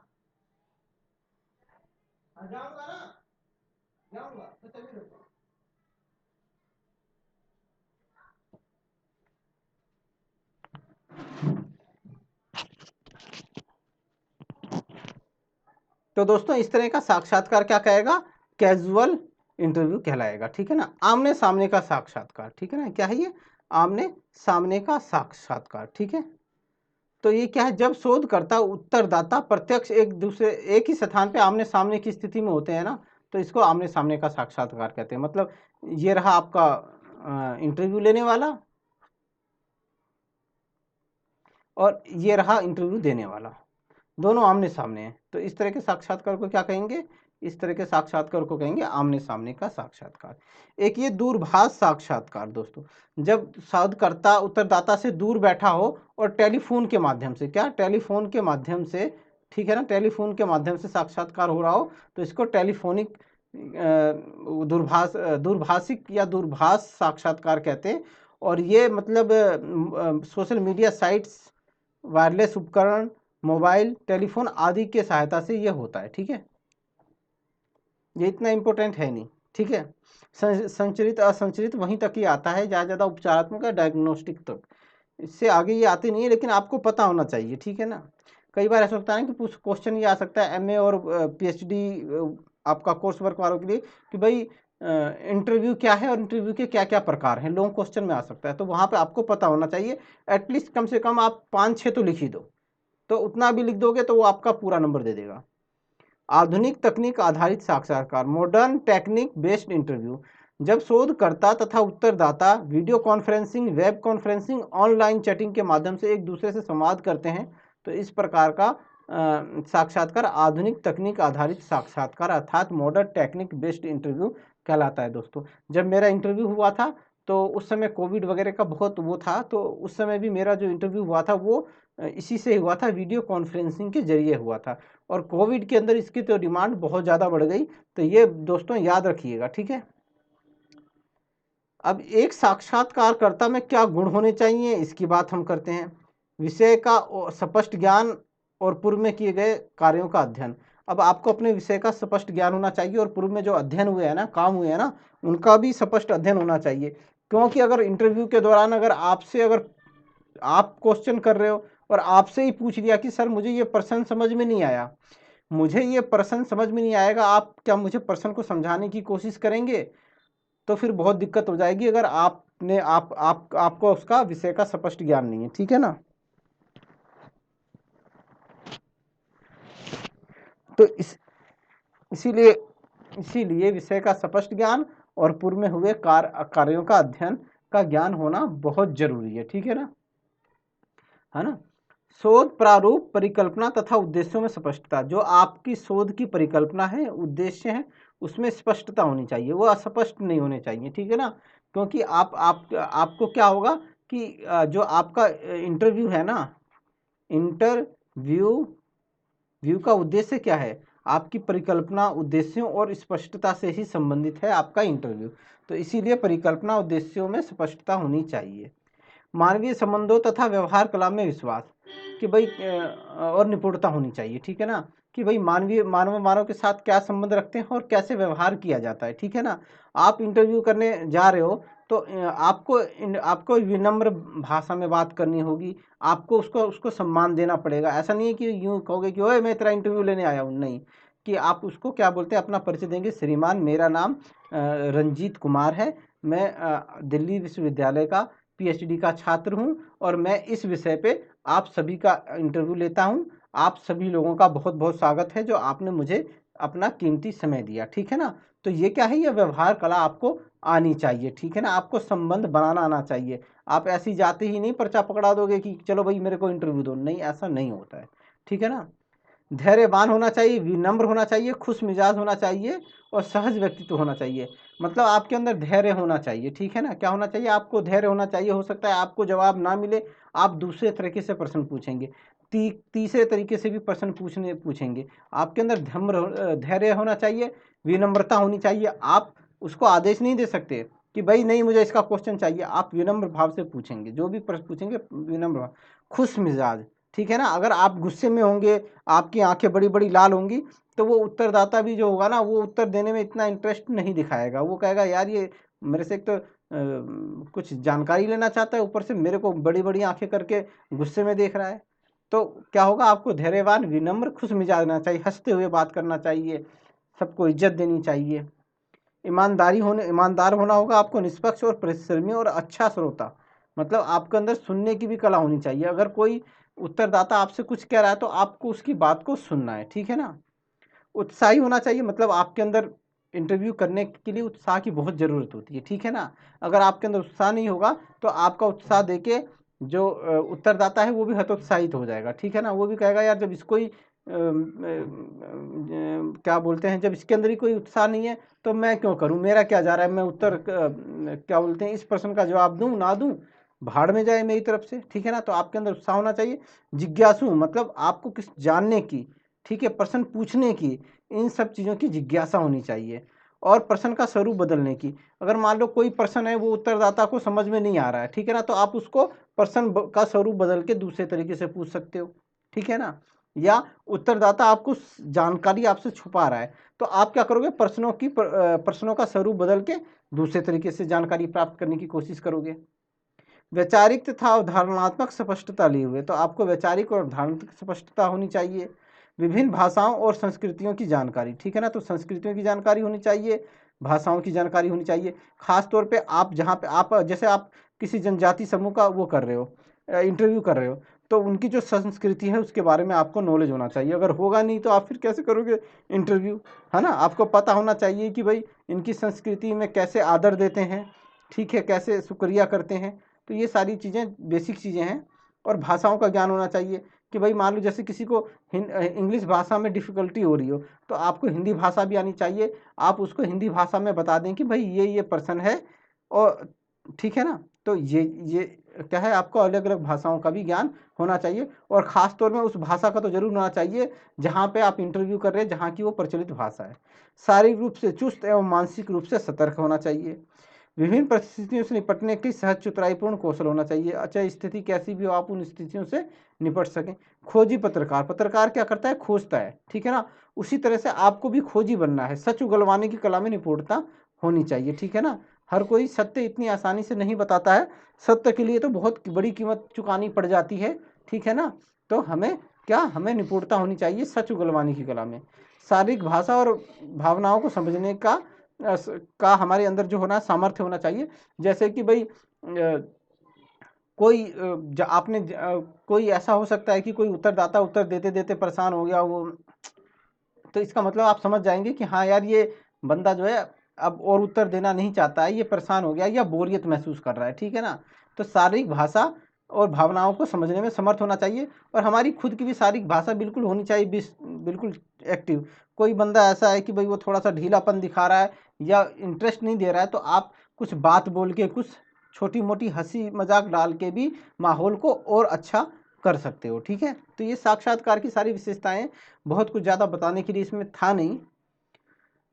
जाऊंगा ना, जाऊंगा तो चलिए रुको। तो दोस्तों इस तरह का साक्षात्कार क्या कहेगा, कैजुअल इंटरव्यू कहलाएगा, ठीक है ना। आमने सामने का साक्षात्कार, ठीक है ना, क्या है ये, आमने सामने का साक्षात्कार, ठीक है। तो ये क्या है, जब शोधकर्ता उत्तरदाता प्रत्यक्ष एक ही स्थान पे आमने सामने की स्थिति में होते हैं ना, तो इसको आमने सामने का साक्षात्कार कहते हैं। मतलब ये रहा आपका इंटरव्यू लेने वाला और ये रहा इंटरव्यू देने वाला, दोनों आमने सामने हैं। तो इस तरह के साक्षात्कार को क्या कहेंगे? इस तरह के साक्षात्कार को कहेंगे आमने सामने का साक्षात्कार। एक ये दूरभाष साक्षात्कार दोस्तों, जब शोधकर्ता उत्तरदाता से दूर बैठा हो और टेलीफोन के माध्यम से, क्या टेलीफोन के माध्यम से, ठीक है ना, टेलीफोन के माध्यम से साक्षात्कार हो रहा हो तो इसको टेलीफोनिक दूरभाषिक या दूरभाष साक्षात्कार कहते हैं। और ये मतलब सोशल मीडिया साइट्स, वायरलेस उपकरण, मोबाइल टेलीफोन आदि के सहायता से ये होता है। ठीक है, ये इतना इम्पोर्टेंट है नहीं। ठीक है, संचरित असंचरित वहीं तक ही आता है, ज़्यादा उपचारात्मक या डायग्नोस्टिक तक, इससे आगे ये आते नहीं है, लेकिन आपको पता होना चाहिए। ठीक है ना, कई बार ऐसा होता है कि कुछ क्वेश्चन ये आ सकता है एमए और पीएचडी आपका कोर्स वर्क वालों के लिए कि भाई इंटरव्यू क्या है और इंटरव्यू के क्या क्या प्रकार हैं, लॉन्ग क्वेश्चन में आ सकता है। तो वहाँ पे आपको पता होना चाहिए, एटलीस्ट कम से कम आप 5-6 तो लिख ही दो, तो उतना भी लिख दोगे तो वो आपका पूरा नंबर दे देगा। आधुनिक तकनीक आधारित साक्षात्कार, मॉडर्न टेक्निक बेस्ड इंटरव्यू, जब शोधकर्ता तथा उत्तरदाता video conferencing, web conferencing, online chatting के माध्यम से एक दूसरे से संवाद करते हैं, तो इस प्रकार का साक्षात्कार आधुनिक तकनीक आधारित साक्षात्कार अर्थात मॉडर्न टेक्निक बेस्ड इंटरव्यू कहलाता है। दोस्तों, जब मेरा इंटरव्यू हुआ था तो उस समय कोविड वगैरह का बहुत वो था, तो उस समय भी मेरा जो इंटरव्यू हुआ था वो इसी से हुआ था, वीडियो कॉन्फ्रेंसिंग के जरिए हुआ था। और कोविड के अंदर इसकी तो डिमांड बहुत ज़्यादा बढ़ गई, तो ये दोस्तों याद रखिएगा। ठीक है, अब एक साक्षात्कारकर्ता में क्या गुण होने चाहिए इसकी बात हम करते हैं। विषय का स्पष्ट ज्ञान और पूर्व में किए गए कार्यों का अध्ययन। अब आपको अपने विषय का स्पष्ट ज्ञान होना चाहिए और पूर्व में जो अध्ययन हुए हैं ना, काम हुए हैं ना, उनका भी स्पष्ट अध्ययन होना चाहिए। क्योंकि अगर इंटरव्यू के दौरान अगर आप क्वेश्चन कर रहे हो और आपसे ही पूछ लिया कि सर मुझे ये प्रश्न समझ में नहीं आया, मुझे ये प्रश्न समझ में नहीं आएगा, आप क्या मुझे प्रश्न को समझाने की कोशिश करेंगे? तो फिर बहुत दिक्कत हो जाएगी अगर आपको उसका विषय का स्पष्ट ज्ञान नहीं है। ठीक है ना, तो इसीलिए विषय का स्पष्ट ज्ञान और पूर्व में हुए कार्यों का अध्ययन का ज्ञान होना बहुत जरूरी है। ठीक है ना। शोध प्रारूप, परिकल्पना तथा उद्देश्यों में स्पष्टता, जो आपकी शोध की परिकल्पना है, उद्देश्य है, उसमें स्पष्टता होनी चाहिए, वो अस्पष्ट नहीं होने चाहिए। ठीक है ना, क्योंकि आपको क्या होगा कि जो आपका इंटरव्यू है ना, इंटरव्यू का उद्देश्य क्या है, आपकी परिकल्पना, उद्देश्यों और स्पष्टता से ही संबंधित है आपका इंटरव्यू। तो इसीलिए परिकल्पना, उद्देश्यों में स्पष्टता होनी चाहिए। मानवीय संबंधों तथा व्यवहार कला में विश्वास, कि भाई और निपुणता होनी चाहिए। ठीक है ना, कि भाई मानव के साथ क्या संबंध रखते हैं और कैसे व्यवहार किया जाता है। ठीक है ना, आप इंटरव्यू करने जा रहे हो तो आपको विनम्र भाषा में बात करनी होगी, आपको उसको सम्मान देना पड़ेगा। ऐसा नहीं है कि यूँ कहोगे कि ओए मैं तेरा इंटरव्यू लेने आया हूँ, नहीं, कि आप उसको क्या बोलते हैं, अपना परिचय देंगे, श्रीमान मेरा नाम रंजीत कुमार है, मैं दिल्ली विश्वविद्यालय का पीएचडी का छात्र हूं और मैं इस विषय पे आप सभी का इंटरव्यू लेता हूं। आप सभी लोगों का बहुत बहुत स्वागत है जो आपने मुझे अपना कीमती समय दिया। ठीक है ना, तो ये क्या है, ये व्यवहार कला आपको आनी चाहिए। ठीक है ना, आपको संबंध बनाना आना चाहिए। आप ऐसी जाते ही नहीं पर्चा पकड़ा दोगे कि चलो भाई मेरे को इंटरव्यू दो, नहीं, ऐसा नहीं होता है। ठीक है ना, धैर्यवान होना चाहिए, विनम्र होना चाहिए, खुश मिजाज होना चाहिए और सहज व्यक्तित्व होना चाहिए। मतलब आपके अंदर धैर्य होना चाहिए। ठीक है ना, क्या होना चाहिए, आपको धैर्य होना चाहिए। हो सकता है आपको जवाब ना मिले, आप दूसरे तरीके से प्रश्न पूछेंगे, तीसरे तरीके से भी प्रश्न पूछेंगे। आपके अंदर धैर्य होना चाहिए, विनम्रता होनी चाहिए। आप उसको आदेश नहीं दे सकते कि भाई नहीं मुझे इसका क्वेश्चन चाहिए, आप विनम्र भाव से पूछेंगे, जो भी प्रश्न पूछेंगे विनम्र भाव। खुश मिजाज, ठीक है ना, अगर आप गुस्से में होंगे, आपकी आंखें बड़ी बड़ी लाल होंगी, तो वो उत्तरदाता भी जो होगा ना, वो उत्तर देने में इतना इंटरेस्ट नहीं दिखाएगा। वो कहेगा यार ये मेरे से एक तो कुछ जानकारी लेना चाहता है, ऊपर से मेरे को बड़ी बड़ी आंखें करके गुस्से में देख रहा है। तो क्या होगा, आपको धैर्यवान, विनम्र, खुश मिजाज रहना चाहिए, हंसते हुए बात करना चाहिए, सबको इज्जत देनी चाहिए। ईमानदार होना होगा आपको, निष्पक्ष और परिश्रमी और अच्छा श्रोता, मतलब आपके अंदर सुनने की भी कला होनी चाहिए। अगर कोई उत्तरदाता आपसे कुछ कह रहा है तो आपको उसकी बात को सुनना है। ठीक है ना, उत्साही होना चाहिए, मतलब आपके अंदर इंटरव्यू करने के लिए उत्साह की बहुत ज़रूरत होती है, ठीक है ना। अगर आपके अंदर उत्साह नहीं होगा तो आपका उत्साह देके जो उत्तरदाता है वो भी हतोत्साहित हो जाएगा, ठीक है ना। वो भी कहेगा यार जब इसको ही क्या बोलते हैं, जब इसके अंदर ही कोई उत्साह नहीं है तो मैं क्यों करूं, मेरा क्या जा रहा है, मैं उत्तर क्या बोलते हैं इस प्रश्न का जवाब दूं ना दूं, भाड़ में जाए मेरी तरफ से, ठीक है ना। तो आपके अंदर उत्साह होना चाहिए। जिज्ञासु मतलब आपको किस जानने की, ठीक है, प्रश्न पूछने की, इन सब चीज़ों की जिज्ञासा होनी चाहिए। और प्रश्न का स्वरूप बदलने की, अगर मान लो कोई प्रश्न है वो उत्तरदाता को समझ में नहीं आ रहा है, ठीक है ना, तो आप उसको प्रश्न का स्वरूप बदल के दूसरे तरीके से पूछ सकते हो, ठीक है ना। या उत्तरदाता आपको जानकारी आपसे छुपा रहा है तो आप क्या करोगे, प्रश्नों का स्वरूप बदल के दूसरे तरीके से जानकारी प्राप्त करने की कोशिश करोगे। वैचारिक तथा अवधारणात्मक स्पष्टता लिए हुए, तो आपको वैचारिक और अवधारणात्मक स्पष्टता होनी चाहिए। विभिन्न भाषाओं और संस्कृतियों की जानकारी, ठीक है ना, तो संस्कृतियों की जानकारी होनी चाहिए, भाषाओं की जानकारी होनी चाहिए। खास तौर पे आप जहाँ पे आप जैसे आप किसी जनजाति समूह का वो कर रहे हो, इंटरव्यू कर रहे हो, तो उनकी जो संस्कृति है उसके बारे में आपको नॉलेज होना चाहिए। अगर होगा नहीं तो आप फिर कैसे करोगे इंटरव्यू, है ना। आपको पता होना चाहिए कि भाई इनकी संस्कृति में कैसे आदर देते हैं, ठीक है, कैसे शुक्रिया करते हैं। तो ये सारी चीज़ें बेसिक चीज़ें हैं। और भाषाओं का ज्ञान होना चाहिए कि भाई मान लो जैसे किसी को इंग्लिश भाषा में डिफ़िकल्टी हो रही हो तो आपको हिंदी भाषा भी आनी चाहिए, आप उसको हिंदी भाषा में बता दें कि भाई ये प्रश्न है, और ठीक है ना। तो ये क्या है, आपको अलग अलग भाषाओं का भी ज्ञान होना चाहिए। और ख़ास तौर में उस भाषा का तो जरूर होना चाहिए जहाँ पे आप इंटरव्यू कर रहे हैं, जहाँ की वो प्रचलित भाषा है। शारीरिक रूप से चुस्त एवं मानसिक रूप से सतर्क होना चाहिए। विभिन्न परिस्थितियों से निपटने की सहज चतुराईपूर्ण कौशल होना चाहिए, अच्छा स्थिति कैसी भी हो आप उन स्थितियों से निपट सकें। खोजी पत्रकार, पत्रकार क्या करता है, खोजता है, ठीक है ना। उसी तरह से आपको भी खोजी बनना है, सच उगलवाने की कला में निपुणता होनी चाहिए, ठीक है ना। हर कोई सत्य इतनी आसानी से नहीं बताता है, सत्य के लिए तो बहुत बड़ी कीमत चुकानी पड़ जाती है, ठीक है ना। तो हमें निपुणता होनी चाहिए सच उगलवाने की कला में। शारीरिक भाषा और भावनाओं को समझने का हमारे अंदर जो होना सामर्थ्य होना चाहिए। जैसे कि भाई कोई ऐसा हो सकता है कि कोई उत्तरदाता उत्तर देते देते परेशान हो गया वो, तो इसका मतलब आप समझ जाएंगे कि हाँ यार ये बंदा जो है अब और उत्तर देना नहीं चाहता है, ये परेशान हो गया या बोरियत महसूस कर रहा है, ठीक है ना। तो शारीरिक भाषा और भावनाओं को समझने में समर्थ होना चाहिए। और हमारी खुद की भी शारीरिक भाषा बिल्कुल होनी चाहिए, बिल्कुल एक्टिव। कोई बंदा ऐसा है कि भाई वो थोड़ा सा ढीलापन दिखा रहा है या इंटरेस्ट नहीं दे रहा है, तो आप कुछ बात बोल के, कुछ छोटी मोटी हंसी मजाक डाल के भी माहौल को और अच्छा कर सकते हो, ठीक है। तो ये साक्षात्कार की सारी विशेषताएं, बहुत कुछ ज़्यादा बताने के लिए इसमें था नहीं।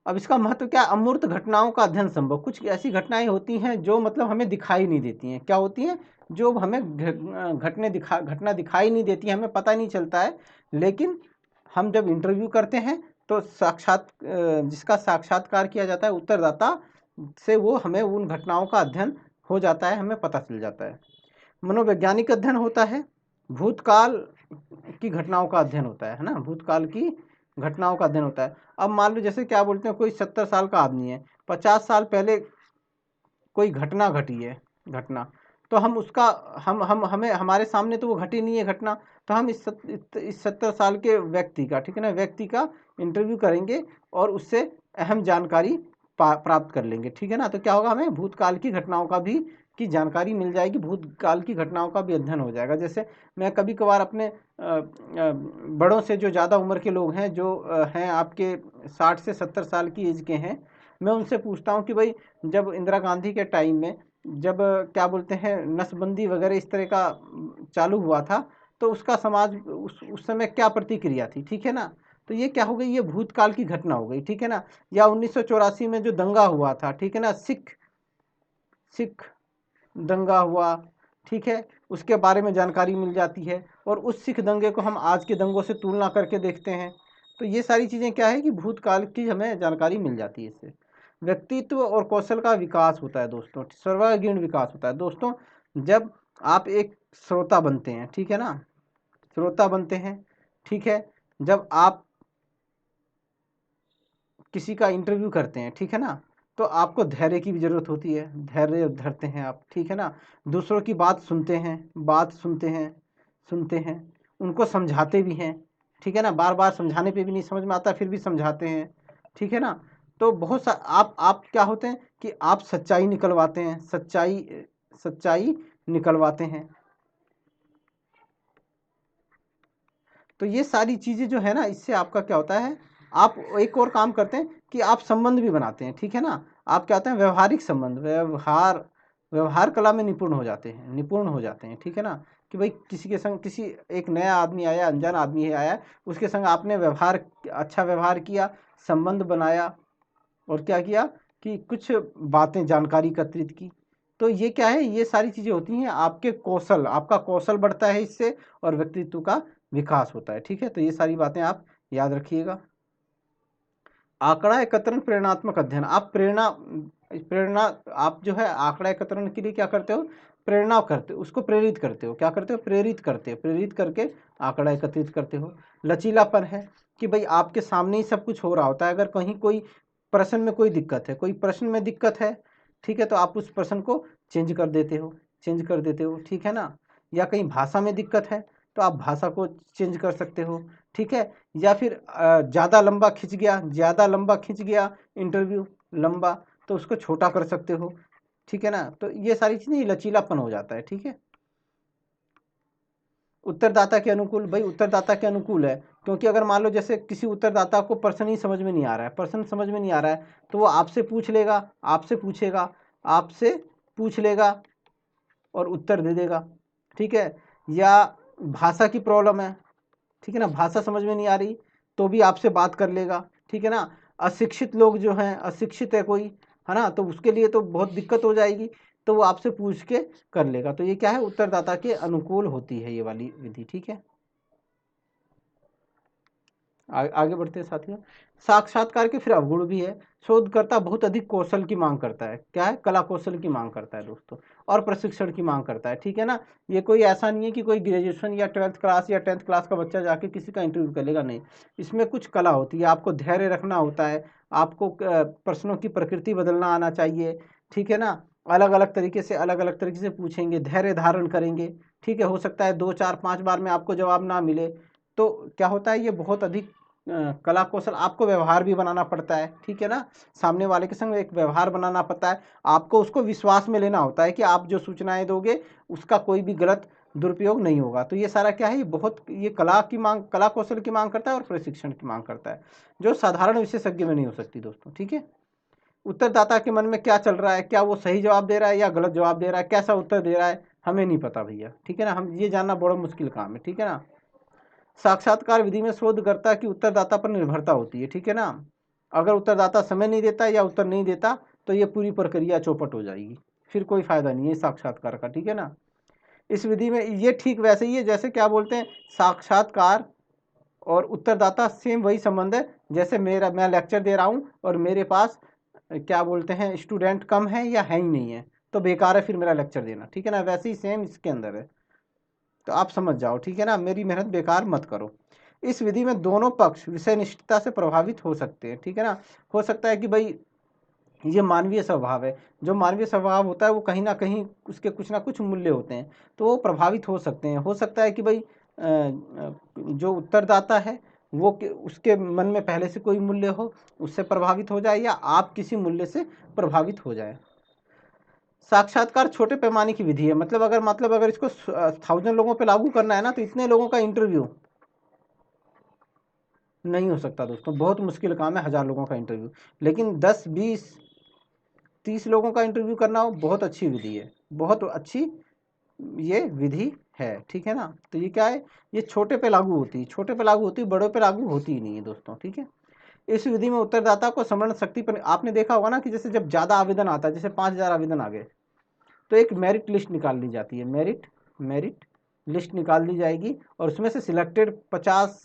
अब इसका महत्व क्या, अमूर्त घटनाओं का अध्ययन संभव। कुछ ऐसी घटनाएं होती हैं जो मतलब हमें दिखाई नहीं देती हैं, क्या होती हैं, जो हमें घटना दिखाई नहीं देती है, हमें पता नहीं चलता है, लेकिन हम जब इंटरव्यू करते हैं तो जिसका साक्षात्कार किया जाता है उत्तरदाता से, वो हमें उन घटनाओं का अध्ययन हो जाता है, हमें पता चल जाता है। मनोवैज्ञानिक अध्ययन होता है, भूतकाल की घटनाओं का अध्ययन होता है ना, भूतकाल की घटनाओं का अध्ययन होता है। अब मान लो जैसे क्या बोलते हैं, कोई 70 साल का आदमी है, 50 साल पहले कोई घटना घटी है, घटना, तो हम उसका हम हमें हमारे सामने तो वो घटी नहीं है घटना, तो हम इस 70 साल के व्यक्ति का, ठीक है ना, व्यक्ति का इंटरव्यू करेंगे और उससे अहम जानकारी प्राप्त कर लेंगे, ठीक है ना। तो क्या होगा, हमें भूतकाल की घटनाओं का भी की जानकारी मिल जाएगी, भूतकाल की घटनाओं का भी अध्ययन हो जाएगा। जैसे मैं कभी कभार अपने बड़ों से, जो ज़्यादा उम्र के लोग हैं, जो हैं आपके 60 से 70 साल की एज के हैं, मैं उनसे पूछता हूँ कि भाई जब इंदिरा गांधी के टाइम में, जब क्या बोलते हैं नसबंदी वगैरह इस तरह का चालू हुआ था, तो उसका समाज उस समय क्या प्रतिक्रिया थी, ठीक है ना। तो ये क्या हो गई, ये भूतकाल की घटना हो गई, ठीक है ना। या 1984 में जो दंगा हुआ था, ठीक है ना, सिख दंगा हुआ, ठीक है, उसके बारे में जानकारी मिल जाती है। और उस सिख दंगे को हम आज के दंगों से तुलना करके देखते हैं, तो ये सारी चीज़ें क्या है कि भूतकाल की हमें जानकारी मिल जाती है इससे। व्यक्तित्व और कौशल का विकास होता है दोस्तों, सर्वांगीण विकास होता है दोस्तों, जब आप एक श्रोता बनते हैं, ठीक है ना, श्रोता बनते हैं, ठीक है, जब आप किसी का इंटरव्यू करते हैं, ठीक है ना, तो आपको धैर्य की भी ज़रूरत होती है, धैर्य धरते हैं आप, ठीक है ना। दूसरों की बात सुनते हैं, सुनते हैं, उनको समझाते भी हैं, ठीक है ना, बार बार समझाने पे भी नहीं समझ में आता फिर भी समझाते हैं, ठीक है ना। तो बहुत सा आप क्या होते हैं कि आप सच्चाई निकलवाते हैं, सच्चाई निकलवाते हैं। तो ये सारी चीज़ें जो है ना, इससे आपका क्या होता है, आप एक और काम करते हैं कि आप संबंध भी बनाते हैं, ठीक है ना। आप क्या होते हैं, व्यवहारिक संबंध, व्यवहार कला में निपुण हो जाते हैं, ठीक है ना। कि भाई किसी के संग, किसी एक नया आदमी आया, अनजान आदमी है आया, उसके संग आपने अच्छा व्यवहार किया, संबंध बनाया, और क्या किया कि कुछ बातें, जानकारी एकत्रित की। तो ये क्या है, ये सारी चीज़ें होती हैं, आपका कौशल बढ़ता है इससे, और व्यक्तित्व का विकास होता है, ठीक है। तो ये सारी बातें आप याद रखिएगा। आंकड़ा एकत्रण प्रेरणात्मक अध्ययन, आप प्रेरणा आप जो है आंकड़ा एकत्रण के लिए क्या करते हो, प्रेरणा करते हो, उसको प्रेरित करते हो, क्या करते हो, प्रेरित करके आंकड़ा एकत्रित करते हो। लचीलापन है कि भाई आपके सामने ही सब कुछ हो रहा होता है, अगर कहीं कोई प्रश्न में कोई दिक्कत है, ठीक है, तो आप उस प्रश्न को चेंज कर देते हो, ठीक है ना। या कहीं भाषा में दिक्कत है तो आप भाषा को चेंज कर सकते हो, ठीक है। या फिर ज़्यादा लंबा खिंच गया इंटरव्यू, लंबा, तो उसको छोटा कर सकते हो, ठीक है ना। तो ये सारी चीज़ें लचीलापन हो जाता है, ठीक है। उत्तरदाता के अनुकूल, भाई उत्तरदाता के अनुकूल है, क्योंकि अगर मान लो जैसे किसी उत्तरदाता को प्रश्न ही समझ में नहीं आ रहा है, तो वो आपसे पूछ लेगा, आपसे पूछ लेगा और उत्तर दे देगा, ठीक है। या भाषा की प्रॉब्लम है, ठीक है ना, भाषा समझ में नहीं आ रही तो भी आपसे बात कर लेगा, ठीक है ना। अशिक्षित लोग जो हैं, अशिक्षित है कोई, है ना, तो उसके लिए तो बहुत दिक्कत हो जाएगी, तो वो आपसे पूछ के कर लेगा। तो ये क्या है, उत्तरदाता के अनुकूल होती है ये वाली विधि, ठीक है। आगे बढ़ते हैं साथियों। साक्षात्कार के फिर अवगुण भी है। शोधकर्ता बहुत अधिक कौशल की मांग करता है, क्या है, कला कौशल की मांग करता है दोस्तों, और प्रशिक्षण की मांग करता है, ठीक है ना। ये कोई ऐसा नहीं है कि कोई ग्रेजुएशन या 12th क्लास या 10th क्लास का बच्चा जाके किसी का इंटरव्यू कर लेगा, नहीं। इसमें कुछ कला होती है, आपको धैर्य रखना होता है, आपको प्रश्नों की प्रकृति बदलना आना चाहिए, ठीक है ना। अलग अलग तरीके से पूछेंगे, धैर्य धारण करेंगे, ठीक है। हो सकता है 2 4 5 बार में आपको जवाब ना मिले, तो क्या होता है, ये बहुत अधिक कला कौशल, आपको व्यवहार भी बनाना पड़ता है, ठीक है ना। सामने वाले के संग एक व्यवहार बनाना पड़ता है, आपको उसको विश्वास में लेना होता है कि आप जो सूचनाएं दोगे उसका कोई भी गलत दुरुपयोग नहीं होगा। तो ये सारा क्या है, ये कला कौशल की मांग करता है और प्रशिक्षण की मांग करता है, जो साधारण विशेषज्ञ में नहीं हो सकती दोस्तों, ठीक है। उत्तरदाता के मन में क्या चल रहा है, क्या वो सही जवाब दे रहा है या गलत जवाब दे रहा है, कैसा उत्तर दे रहा है, हमें नहीं पता भैया, ठीक है ना। हम ये जानना बड़ा मुश्किल काम है, ठीक है ना। साक्षात्कार विधि में शोधकर्ता की उत्तरदाता पर निर्भरता होती है, ठीक है ना। अगर उत्तरदाता समय नहीं देता या उत्तर नहीं देता तो ये पूरी प्रक्रिया चौपट हो जाएगी, फिर कोई फायदा नहीं है साक्षात्कार का, ठीक है ना। इस विधि में ये ठीक वैसे ही है जैसे क्या बोलते हैं, साक्षात्कार और उत्तरदाता सेम वही संबंध है, जैसे मैं लेक्चर दे रहा हूँ और मेरे पास क्या बोलते हैं, स्टूडेंट कम है या है ही नहीं है, तो बेकार है फिर मेरा लेक्चर देना, ठीक है ना। वैसे ही सेम इसके अंदर है, तो आप समझ जाओ, ठीक है ना, मेरी मेहनत बेकार मत करो। इस विधि में दोनों पक्ष विषय निष्ठता से प्रभावित हो सकते हैं, ठीक है ना। हो सकता है कि भाई ये मानवीय स्वभाव है, जो मानवीय स्वभाव होता है वो कहीं ना कहीं उसके कुछ ना कुछ मूल्य होते हैं, तो वो प्रभावित हो सकते हैं। हो सकता है कि भाई जो उत्तरदाता है वो उसके मन में पहले से कोई मूल्य हो, उससे प्रभावित हो जाए, या आप किसी मूल्य से प्रभावित हो जाए। साक्षात्कार छोटे पैमाने की विधि है, मतलब अगर इसको 1000 लोगों पे लागू करना है ना, तो इतने लोगों का इंटरव्यू नहीं हो सकता दोस्तों, बहुत मुश्किल काम है 1000 लोगों का इंटरव्यू। लेकिन 10 20 30 लोगों का इंटरव्यू करना हो, बहुत अच्छी विधि है, बहुत अच्छी ये विधि है, ठीक है ना। तो ये क्या है, ये छोटे पे लागू होती है, बड़ों पे लागू होती ही नहीं है दोस्तों, ठीक है। इस विधि में उत्तरदाता को स्मरण शक्ति पर, आपने देखा होगा ना कि जैसे जब ज़्यादा आवेदन आता है, जैसे 5000 आवेदन आ गए, तो एक मेरिट लिस्ट निकाल ली जाती है, मेरिट लिस्ट निकाल दी जाएगी, और उसमें से सिलेक्टेड 50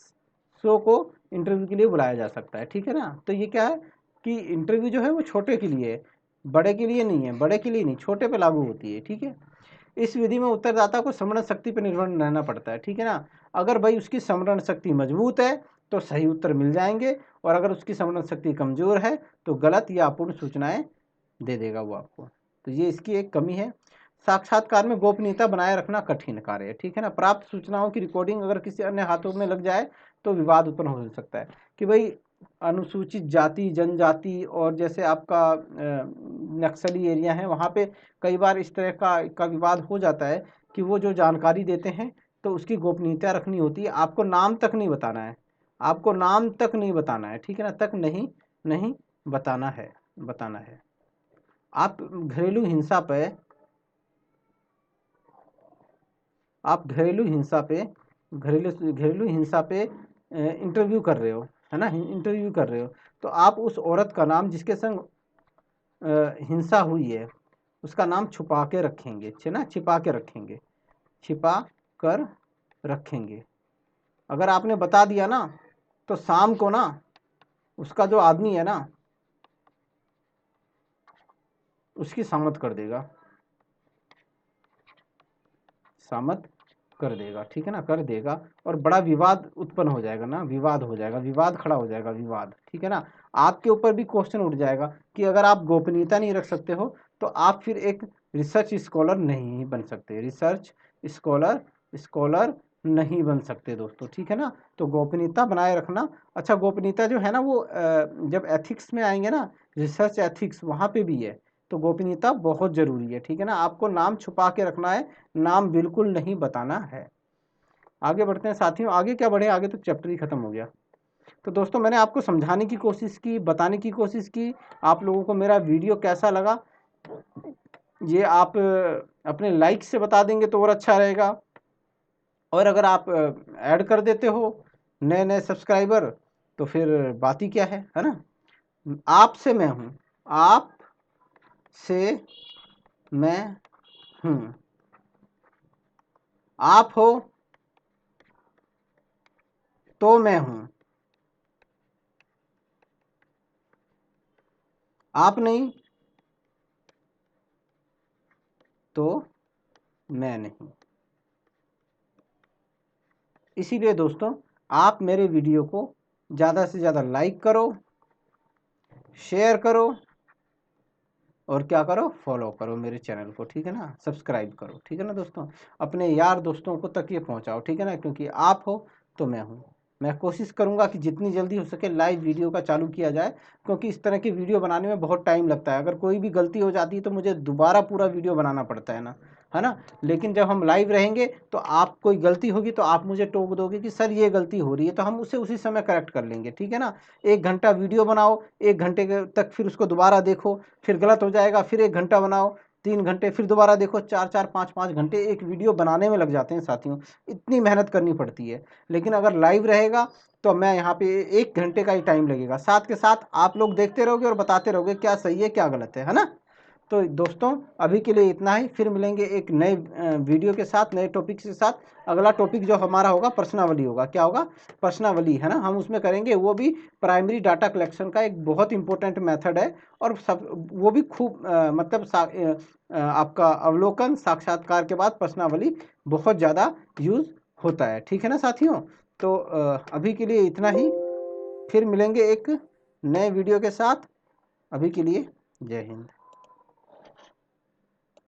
को इंटरव्यू के लिए बुलाया जा सकता है, ठीक है ना। तो ये क्या है कि इंटरव्यू जो है वो छोटे के लिए है, बड़े के लिए नहीं है, छोटे पे लागू होती है, ठीक है। इस विधि में उत्तरदाता को स्मरण शक्ति पर निर्भर रहना पड़ता है, ठीक है ना। अगर भाई उसकी स्मरण शक्ति मजबूत है तो सही उत्तर मिल जाएंगे, और अगर उसकी स्मरण शक्ति कमजोर है तो गलत या अपूर्ण सूचनाएं दे देगा वो आपको। तो ये इसकी एक कमी है। साक्षात्कार में गोपनीयता बनाए रखना कठिन कार्य है, ठीक है ना। प्राप्त सूचनाओं की रिकॉर्डिंग अगर किसी अन्य हाथों में लग जाए तो विवाद उत्पन्न हो सकता है, कि भाई अनुसूचित जाति जनजाति और जैसे आपका नक्सली एरिया है वहाँ पे कई बार इस तरह का विवाद हो जाता है कि वो जो जानकारी देते हैं तो उसकी गोपनीयता रखनी होती है। आपको नाम तक नहीं बताना है, आपको नाम तक नहीं बताना है, ठीक है ना, तक नहीं नहीं बताना है। आप घरेलू हिंसा पे आप घरेलू हिंसा पे घरेलू हिंसा पे इंटरव्यू कर रहे हो, है ना, इंटरव्यू कर रहे हो, तो आप उस औरत का नाम जिसके संग हिंसा हुई है उसका नाम छुपा के रखेंगे, है ना, छिपा के रखेंगे, छिपा कर रखेंगे। अगर आपने बता दिया ना तो शाम को ना उसका जो आदमी है ना उसकी शामत कर देगा, शामत कर देगा, ठीक है ना, कर देगा। और बड़ा विवाद उत्पन्न हो जाएगा ना, विवाद हो जाएगा, विवाद खड़ा हो जाएगा, विवाद, ठीक है ना। आपके ऊपर भी क्वेश्चन उठ जाएगा कि अगर आप गोपनीयता नहीं रख सकते हो तो आप फिर एक रिसर्च स्कॉलर नहीं बन सकते, रिसर्च स्कॉलर नहीं बन सकते दोस्तों, ठीक है ना। तो गोपनीयता बनाए रखना। अच्छा, गोपनीयता जो है ना वो जब एथिक्स में आएंगे ना, रिसर्च एथिक्स, वहाँ पे भी है। तो गोपनीयता बहुत ज़रूरी है, ठीक है ना। आपको नाम छुपा के रखना है, नाम बिल्कुल नहीं बताना है। आगे बढ़ते हैं साथियों, आगे क्या बढ़े, आगे तो चैप्टर ही खत्म हो गया। तो दोस्तों मैंने आपको समझाने की कोशिश की, बताने की कोशिश की। आप लोगों को मेरा वीडियो कैसा लगा ये आप अपने लाइक से बता देंगे तो और अच्छा रहेगा। और अगर आप ऐड कर देते हो नए नए सब्सक्राइबर तो फिर बात ही क्या है ना। आपसे मैं हूँ, आप से मैं हूँ, आप हो तो मैं हूँ, आप नहीं तो मैं नहीं। इसीलिए दोस्तों आप मेरे वीडियो को ज़्यादा से ज़्यादा लाइक करो, शेयर करो और क्या करो, फॉलो करो मेरे चैनल को, ठीक है ना, सब्सक्राइब करो, ठीक है ना दोस्तों। अपने यार दोस्तों को तक ये पहुंचाओ, ठीक है ना, क्योंकि आप हो तो मैं हूँ। मैं कोशिश करूंगा कि जितनी जल्दी हो सके लाइव वीडियो का चालू किया जाए, क्योंकि इस तरह की वीडियो बनाने में बहुत टाइम लगता है। अगर कोई भी गलती हो जाती है तो मुझे दोबारा पूरा वीडियो बनाना पड़ता है ना। लेकिन जब हम लाइव रहेंगे तो आप कोई गलती होगी तो आप मुझे टोक दोगे कि सर ये गलती हो रही है, तो हम उसे उसी समय करेक्ट कर लेंगे, ठीक है ना। 1 घंटा वीडियो बनाओ, 1 घंटे तक फिर उसको दोबारा देखो, फिर गलत हो जाएगा, फिर 1 घंटा बनाओ, 3 घंटे, फिर दोबारा देखो, 4-4 5-5 घंटे एक वीडियो बनाने में लग जाते हैं साथियों। इतनी मेहनत करनी पड़ती है। लेकिन अगर लाइव रहेगा तो मैं यहाँ पे 1 घंटे का ही टाइम लगेगा, साथ के साथ आप लोग देखते रहोगे और बताते रहोगे क्या सही है क्या गलत है ना। तो दोस्तों अभी के लिए इतना ही, फिर मिलेंगे एक नए वीडियो के साथ, नए टॉपिक के साथ। अगला टॉपिक जो हमारा होगा प्रश्नावली होगा, क्या होगा, प्रश्नावली, है ना। हम उसमें करेंगे, वो भी प्राइमरी डाटा कलेक्शन का एक बहुत इंपॉर्टेंट मेथड है। और सब वो भी खूब मतलब आपका अवलोकन साक्षात्कार के बाद प्रश्नावली बहुत ज़्यादा यूज़ होता है, ठीक है ना साथियों। तो अभी के लिए इतना ही, फिर मिलेंगे एक नए वीडियो के साथ। अभी के लिए जय हिंद।